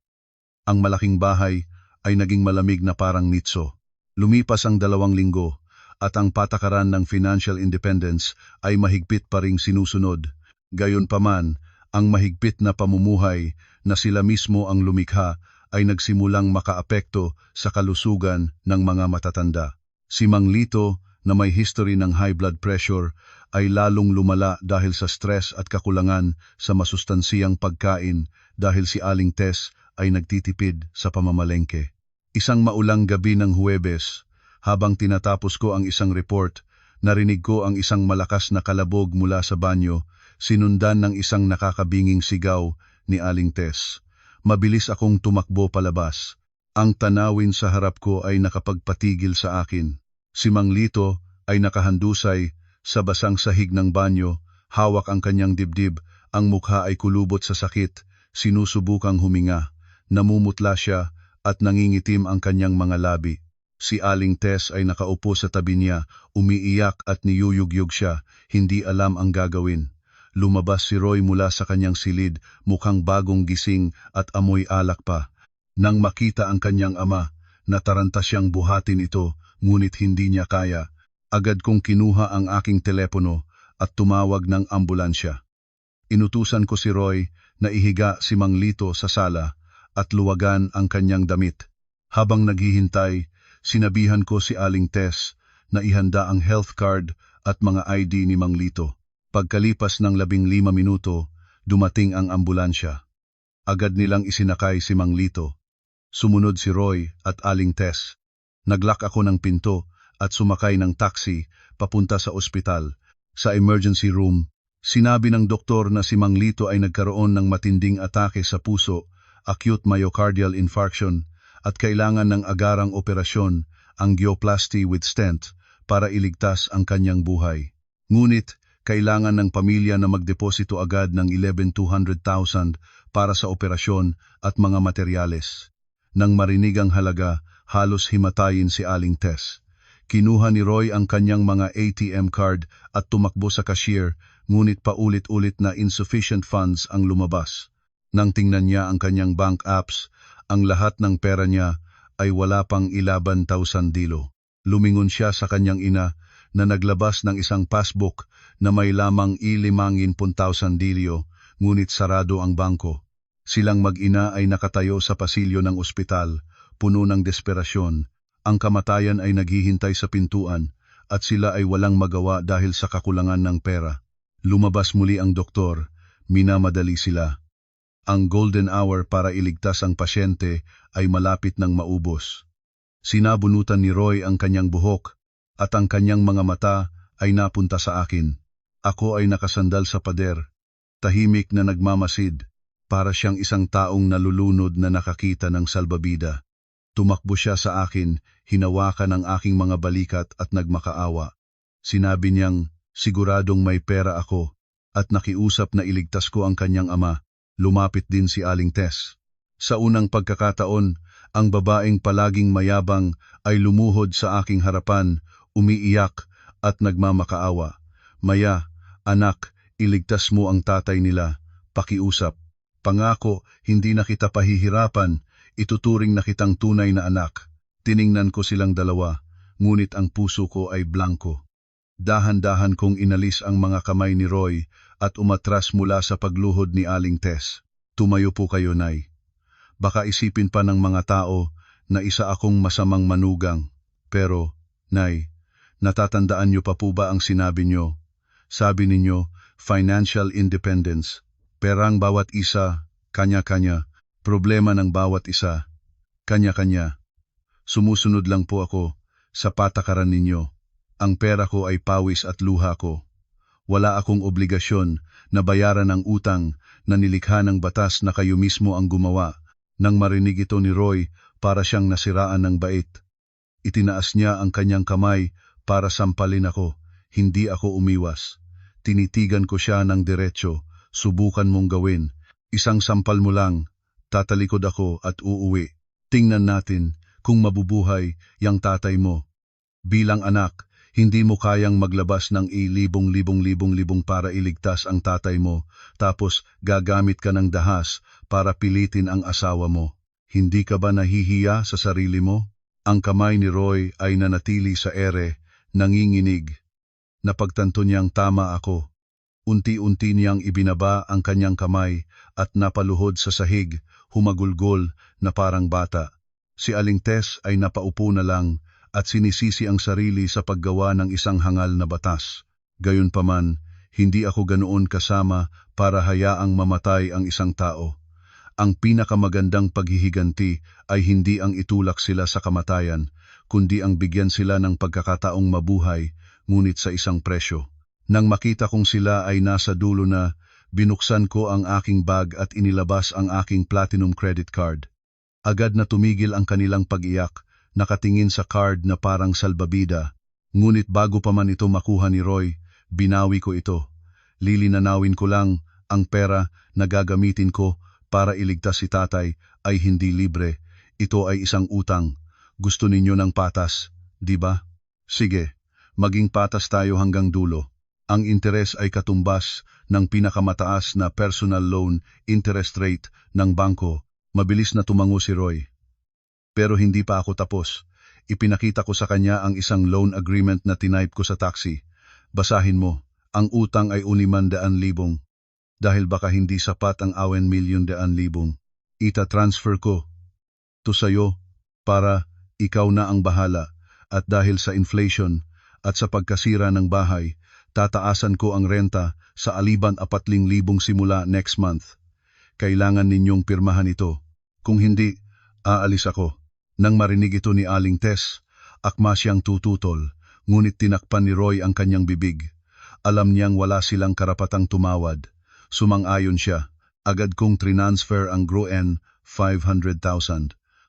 Ang malaking bahay ay naging malamig na parang nitso. Lumipas ang 2 linggo at ang patakaran ng financial independence ay mahigpit pa ring sinusunod. Gayunpaman, ang mahigpit na pamumuhay na sila mismo ang lumikha ay nagsimulang makaapekto sa kalusugan ng mga matatanda. Si Mang Lito na may history ng high blood pressure ay lalong lumala dahil sa stress at kakulangan sa masustansiyang pagkain dahil si Aling Tess ay nagtitipid sa pamamalengke. Isang maulang gabi ng Huwebes, habang tinatapos ko ang isang report, narinig ko ang isang malakas na kalabog mula sa banyo, sinundan ng isang nakakabinging sigaw ni Aling Tess. Mabilis akong tumakbo palabas. Ang tanawin sa harap ko ay nakapagpatigil sa akin. Si Mang Lito ay nakahandusay sa basang sahig ng banyo, hawak ang kanyang dibdib, ang mukha ay kulubot sa sakit, sinusubukang huminga. Namumutla siya at nangingitim ang kanyang mga labi. Si Aling Tess ay nakaupo sa tabi niya, umiiyak at niyuyugyug siya, hindi alam ang gagawin. Lumabas si Roy mula sa kanyang silid, mukhang bagong gising at amoy alak pa. Nang makita ang kanyang ama, nataranta siyang buhatin ito, ngunit hindi niya kaya. Agad kong kinuha ang aking telepono at tumawag ng ambulansya. Inutusan ko si Roy na ihiga si Mang Lito sa sala at luwagan ang kanyang damit. Habang naghihintay, sinabihan ko si Aling Tess na ihanda ang health card at mga ID ni Mang Lito. Pagkalipas ng 15 minuto, dumating ang ambulansya. Agad nilang isinakay si Mang Lito. Sumunod si Roy at Aling Tess. Naglock ako ng pinto at sumakay ng taxi papunta sa ospital. Sa emergency room, sinabi ng doktor na si Mang Lito ay nagkaroon ng matinding atake sa puso, acute myocardial infarction, at kailangan ng agarang operasyon, angioplasty with stent, para iligtas ang kanyang buhay. Ngunit, kailangan ng pamilya na magdeposito agad ng 11,200,000 para sa operasyon at mga materyales. Nang marinig ang halaga, halos himatayin si Aling Tess. Kinuha ni Roy ang kanyang mga ATM card at tumakbo sa cashier, ngunit paulit-ulit na insufficient funds ang lumabas. Nang tingnan niya ang kanyang bank apps, ang lahat ng pera niya ay wala pang 11,000 dilo. Lumingon siya sa kanyang ina na naglabas ng isang passbook na may lamang 50,000 dilyo, ngunit sarado ang bangko. Silang mag-ina ay nakatayo sa pasilyo ng ospital, puno ng desperasyon. Ang kamatayan ay naghihintay sa pintuan at sila ay walang magawa dahil sa kakulangan ng pera. Lumabas muli ang doktor, minamadali sila. Ang golden hour para iligtas ang pasyente ay malapit ng maubos. Sinabunutan ni Roy ang kanyang buhok at ang kanyang mga mata ay napunta sa akin. Ako ay nakasandal sa pader, tahimik na nagmamasid, para siyang isang taong nalulunod na nakakita ng salbabida. Tumakbo siya sa akin, hinawakan ang aking mga balikat at nagmakaawa. Sinabi niyang, siguradong may pera ako, at nakiusap na iligtas ko ang kanyang ama. Lumapit din si Aling Tess. Sa unang pagkakataon, ang babaeng palaging mayabang ay lumuhod sa aking harapan, umiiyak at nagmamakaawa. Maya, anak, iligtas mo ang tatay nila, pakiusap. Pangako, hindi na kita pahihirapan, ituturing na kitang tunay na anak. Tiningnan ko silang dalawa, ngunit ang puso ko ay blanko. Dahan-dahan kong inalis ang mga kamay ni Roy at umatras mula sa pagluhod ni Aling Tess. Tumayo po kayo, Nay. Baka isipin pa ng mga tao na isa akong masamang manugang. Pero, Nay, natatandaan niyo pa po ba ang sinabi niyo? Sabi ninyo, financial independence. Perang bawat isa, kanya-kanya. Problema ng bawat isa, kanya-kanya. Sumusunod lang po ako sa patakaran ninyo. Ang pera ko ay pawis at luha ko. Wala akong obligasyon na bayaran ang utang na nilikha ng batas na kayo mismo ang gumawa. Nang marinig ito ni Roy, para siyang nasiraan ng bait. Itinaas niya ang kanyang kamay para sampalin ako. Hindi ako umiwas. Tinitigan ko siya ng diretsyo. Subukan mong gawin. Isang sampal mo lang. Tatalikod ako at uuwi. Tingnan natin kung mabubuhay yang tatay mo. Bilang anak, hindi mo kayang maglabas ng libong para iligtas ang tatay mo, tapos gagamit ka ng dahas para pilitin ang asawa mo. Hindi ka ba nahihiya sa sarili mo? Ang kamay ni Roy ay nanatili sa ere, nanginginig. Napagtanto niyang tama ako. Unti-unti niyang ibinaba ang kanyang kamay at napaluhod sa sahig, humagulgol na parang bata. Si Aling Tess ay napaupo na lang at sinisisi ang sarili sa paggawa ng isang hangal na batas. Gayunpaman, hindi ako ganoon kasama para hayaang mamatay ang isang tao. Ang pinakamagandang paghihiganti ay hindi ang itulak sila sa kamatayan, kundi ang bigyan sila ng pagkakataong mabuhay, ngunit sa isang presyo. Nang makita kong sila ay nasa dulo na, binuksan ko ang aking bag at inilabas ang aking platinum credit card. Agad na tumigil ang kanilang pag-iyak, nakatingin sa card na parang salbabida. Ngunit bago pa man ito makuha ni Roy, binawi ko ito. Lilinanawin ko lang, ang pera na gagamitin ko para iligtas si tatay ay hindi libre. Ito ay isang utang. Gusto ninyo ng patas, di ba? Sige, maging patas tayo hanggang dulo. Ang interes ay katumbas ng pinakamataas na personal loan interest rate ng bangko. Mabilis na tumango si Roy. Pero hindi pa ako tapos. Ipinakita ko sa kanya ang isang loan agreement na tinype ko sa taxi. Basahin mo, ang utang ay 500,000. Dahil baka hindi sapat ang 1,200,000. Ita-transfer ko to sayo para ikaw na ang bahala. At dahil sa inflation at sa pagkasira ng bahay, tataasan ko ang renta sa aliban 4,000 simula next month. Kailangan ninyong pirmahan ito. Kung hindi, aalis ako. Nang marinig ito ni Aling Tess, akma siyang tututol, ngunit tinakpan ni Roy ang kanyang bibig. Alam niyang wala silang karapatang tumawad. Sumang-ayon siya. Agad kong transfer ang groen 500,000.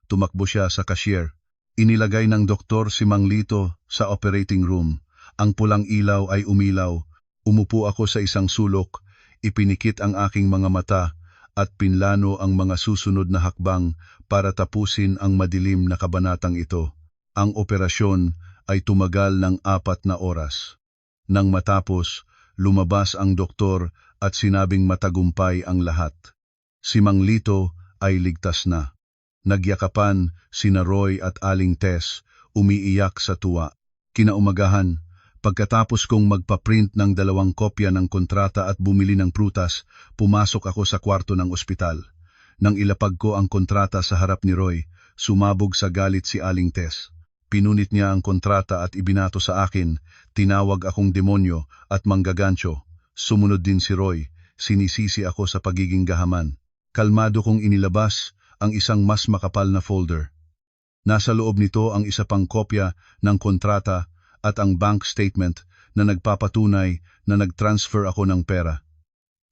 Tumakbo siya sa cashier. Inilagay ng doktor si Mang Lito sa operating room. Ang pulang ilaw ay umilaw. Umupo ako sa isang sulok, ipinikit ang aking mga mata at pinlano ang mga susunod na hakbang para tapusin ang madilim na kabanatang ito. Ang operasyon ay tumagal ng 4 na oras. Nang matapos, lumabas ang doktor at sinabing matagumpay ang lahat. Si Mang Lito ay ligtas na. Nagyakapan sina Roy at Aling Tess, umiiyak sa tuwa. Kinaumagahan, pagkatapos kong magpaprint ng 2 kopya ng kontrata at bumili ng prutas, pumasok ako sa kwarto ng ospital. Nang ilapag ko ang kontrata sa harap ni Roy, sumabog sa galit si Aling Tess. Pinunit niya ang kontrata at ibinato sa akin, tinawag akong demonyo at manggagancho. Sumunod din si Roy, sinisisi ako sa pagiging gahaman. Kalmado kong inilabas ang isang mas makapal na folder. Nasa loob nito ang isa pang kopya ng kontrata at ang bank statement na nagpapatunay na nag-transfer ako ng pera.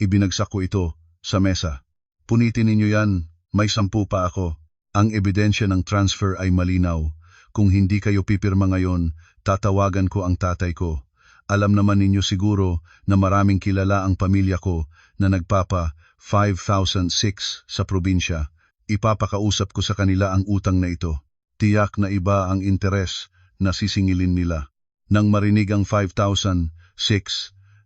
Ibinagsak ko ito sa mesa. Punitin ninyo yan, may 10 pa ako. Ang ebidensya ng transfer ay malinaw. Kung hindi kayo pipirma ngayon, tatawagan ko ang tatay ko. Alam naman ninyo siguro na maraming kilala ang pamilya ko na nagpapa 5,006 sa probinsya. Ipapakausap ko sa kanila ang utang na ito. Tiyak na iba ang interes na sisingilin nila. Nang marinig ang 5,006,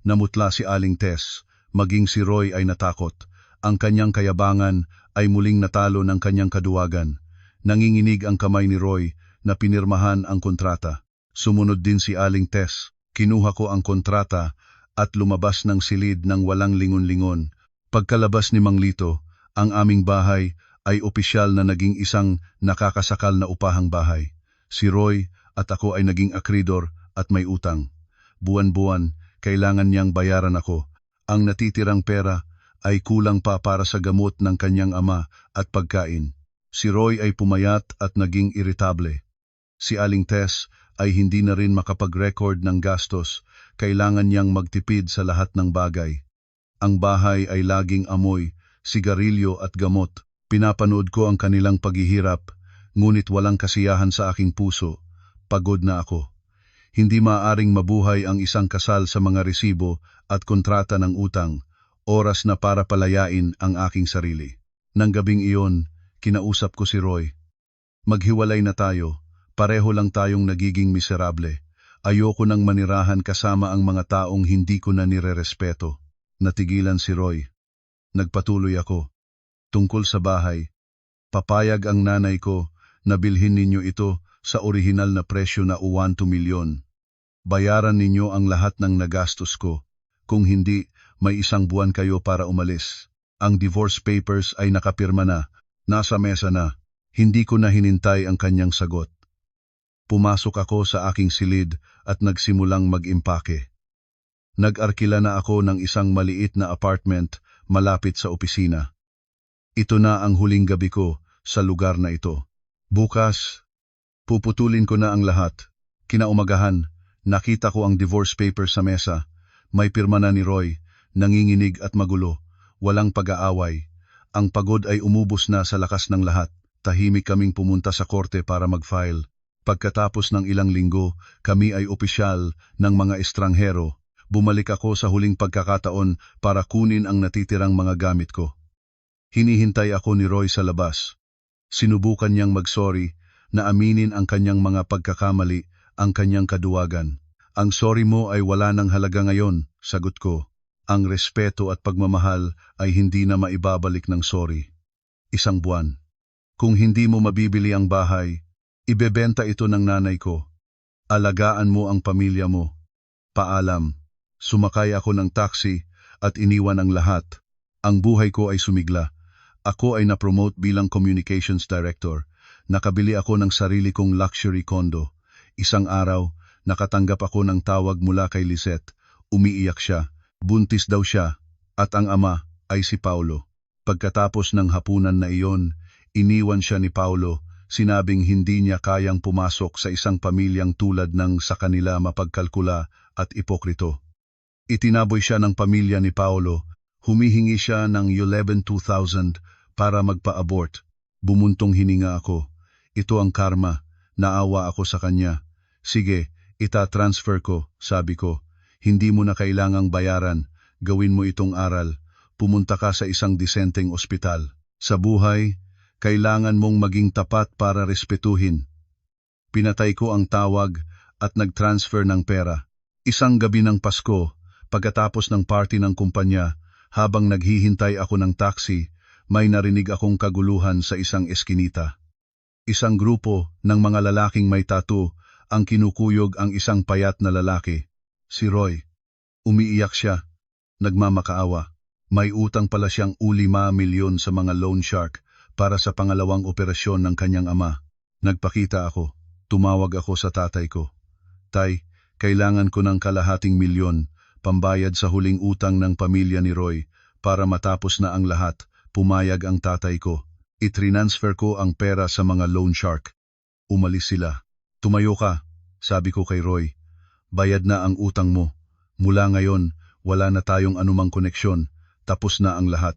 namutla si Aling Tess, maging si Roy ay natakot. Ang kanyang kayabangan ay muling natalo ng kanyang kaduwagan. Nanginginig ang kamay ni Roy, na pinirmahan ang kontrata. Sumunod din si Aling Tess. Kinuha ko ang kontrata at lumabas ng silid ng walang lingon-lingon. Pagkalabas ni Mang Lito, ang aming bahay ay opisyal na naging isang nakakasakal na upahang bahay. Si Roy at ako ay naging akridor at may utang. Buwan-buwan, kailangan niyang bayaran ako. Ang natitirang pera ay kulang pa para sa gamot ng kanyang ama at pagkain. Si Roy ay pumayat at naging iritable. Si Aling Tess ay hindi na rin makapag-record ng gastos, kailangan niyang magtipid sa lahat ng bagay. Ang bahay ay laging amoy, sigarilyo at gamot. Pinapanood ko ang kanilang paghihirap, ngunit walang kasiyahan sa aking puso. Pagod na ako. Hindi maaaring mabuhay ang isang kasal sa mga resibo at kontrata ng utang, oras na para palayain ang aking sarili. Nang gabing iyon, kinausap ko si Roy. Maghiwalay na tayo, pareho lang tayong nagiging miserable. Ayoko nang manirahan kasama ang mga taong hindi ko na nirerespeto. Natigilan si Roy. Nagpatuloy ako. Tungkol sa bahay, papayag ang nanay ko na bilhin ninyo ito sa orihinal na presyo na 1 milyon. Bayaran ninyo ang lahat ng nagastos ko. Kung hindi, may 1 buwan kayo para umalis. Ang divorce papers ay nakapirma na, nasa mesa na. Hindi ko na hinintay ang kanyang sagot. Pumasok ako sa aking silid at nagsimulang mag-impake. Nag-arkila na ako ng isang maliit na apartment malapit sa opisina. Ito na ang huling gabi ko sa lugar na ito. Bukas, puputulin ko na ang lahat. Kinaumagahan, nakita ko ang divorce paper sa mesa. May pirma na ni Roy, nanginginig at magulo. Walang pag-aaway. Ang pagod ay umubos na sa lakas ng lahat. Tahimik kaming pumunta sa korte para mag-file. Pagkatapos ng ilang linggo, kami ay opisyal ng mga estranghero. Bumalik ako sa huling pagkakataon para kunin ang natitirang mga gamit ko. Hinihintay ako ni Roy sa labas. Sinubukan niyang mag-sorry na aminin ang kanyang mga pagkakamali, ang kanyang kaduwagan. Ang sorry mo ay wala ng halaga ngayon, sagot ko. Ang respeto at pagmamahal ay hindi na maibabalik ng sorry. 1 buwan. Kung hindi mo mabibili ang bahay, ibebenta ito ng nanay ko. Alagaan mo ang pamilya mo. Paalam. Sumakay ako ng taxi at iniwan ang lahat. Ang buhay ko ay sumigla. Ako ay na-promote bilang communications director. Nakabili ako ng sarili kong luxury condo. Isang araw, nakatanggap ako ng tawag mula kay Lisette. Umiiyak siya. Buntis daw siya. At ang ama ay si Paulo. Pagkatapos ng hapunan na iyon, iniwan siya ni Paulo. Sinabing hindi niya kayang pumasok sa isang pamilyang tulad ng sa kanila mapagkalkula at ipokrito. Itinaboy siya ng pamilya ni Paulo. Humihingi siya ng 11,200 para magpa-abort. Bumuntong hininga ako. Ito ang karma. Naawa ako sa kanya. Sige, ita-transfer ko, sabi ko. Hindi mo na kailangang bayaran. Gawin mo itong aral. Pumunta ka sa isang disenteng ospital. Sa buhay, kailangan mong maging tapat para respetuhin. Pinatay ko ang tawag at nag-transfer ng pera. Isang gabi ng Pasko, pagkatapos ng party ng kumpanya, habang naghihintay ako ng taxi, may narinig akong kaguluhan sa isang eskinita. Isang grupo ng mga lalaking may tattoo ang kinukuyog ang isang payat na lalaki. Si Roy. Umiiyak siya. Nagmamakaawa. May utang pala siyang 5 milyon sa mga loan shark para sa pangalawang operasyon ng kanyang ama. Nagpakita ako. Tumawag ako sa tatay ko. Tay, kailangan ko ng kalahating milyon, pambayad sa huling utang ng pamilya ni Roy, para matapos na ang lahat. Pumayag ang tatay ko. I-transfer ko ang pera sa mga loan shark. Umalis sila. Tumayo ka, sabi ko kay Roy. Bayad na ang utang mo. Mula ngayon, wala na tayong anumang koneksyon. Tapos na ang lahat.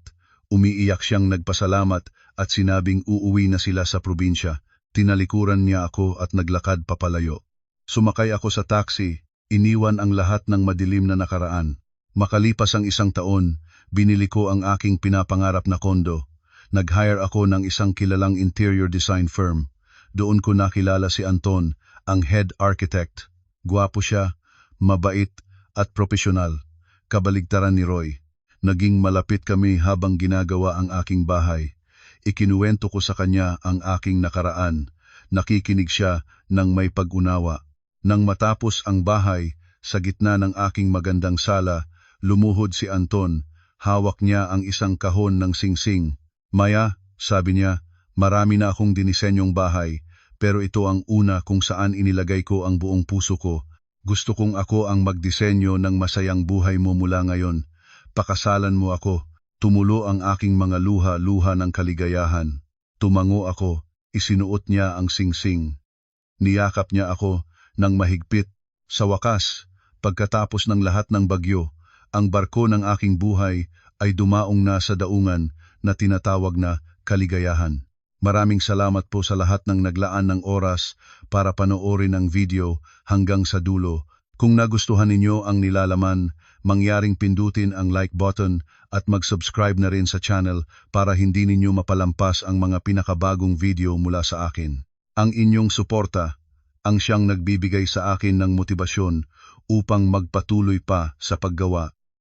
Umiiyak siyang nagpasalamat at sinabing uuwi na sila sa probinsya. Tinalikuran niya ako at naglakad papalayo. Sumakay ako sa taxi, iniwan ang lahat ng madilim na nakaraan. Makalipas ang 1 taon, binili ko ang aking pinapangarap na kondo. Nag-hire ako ng isang kilalang interior design firm. Doon ko nakilala si Anton, ang head architect. Gwapo siya, mabait at profesional. Kabaligtaran ni Roy. Naging malapit kami habang ginagawa ang aking bahay. Ikinuwento ko sa kanya ang aking nakaraan. nakikinig siya ng may pag-unawa. Nang matapos ang bahay, sa gitna ng aking magandang sala, lumuhod si Anton. Hawak niya ang isang kahon ng singsing. Maya, sabi niya, marami na akong dinisenyong bahay, pero ito ang una kung saan inilagay ko ang buong puso ko. Gusto kong ako ang magdisenyo ng masayang buhay mo mula ngayon. Pakasalan mo ako. Tumulo ang aking mga luha-luha ng kaligayahan. Tumango ako, isinuot niya ang singsing. Niyakap niya ako ng mahigpit. Sa wakas, pagkatapos ng lahat ng bagyo, ang barko ng aking buhay ay dumaong na sa daungan na tinatawag na kaligayahan. Maraming salamat po sa lahat ng naglaan ng oras para panoorin ang video hanggang sa dulo. Kung nagustuhan ninyo ang nilalaman, mangyaring pindutin ang like button at mag-subscribe na rin sa channel para hindi ninyo mapalampas ang mga pinakabagong video mula sa akin. Ang inyong suporta ang siyang nagbibigay sa akin ng motibasyon upang magpatuloy pa sa paggawa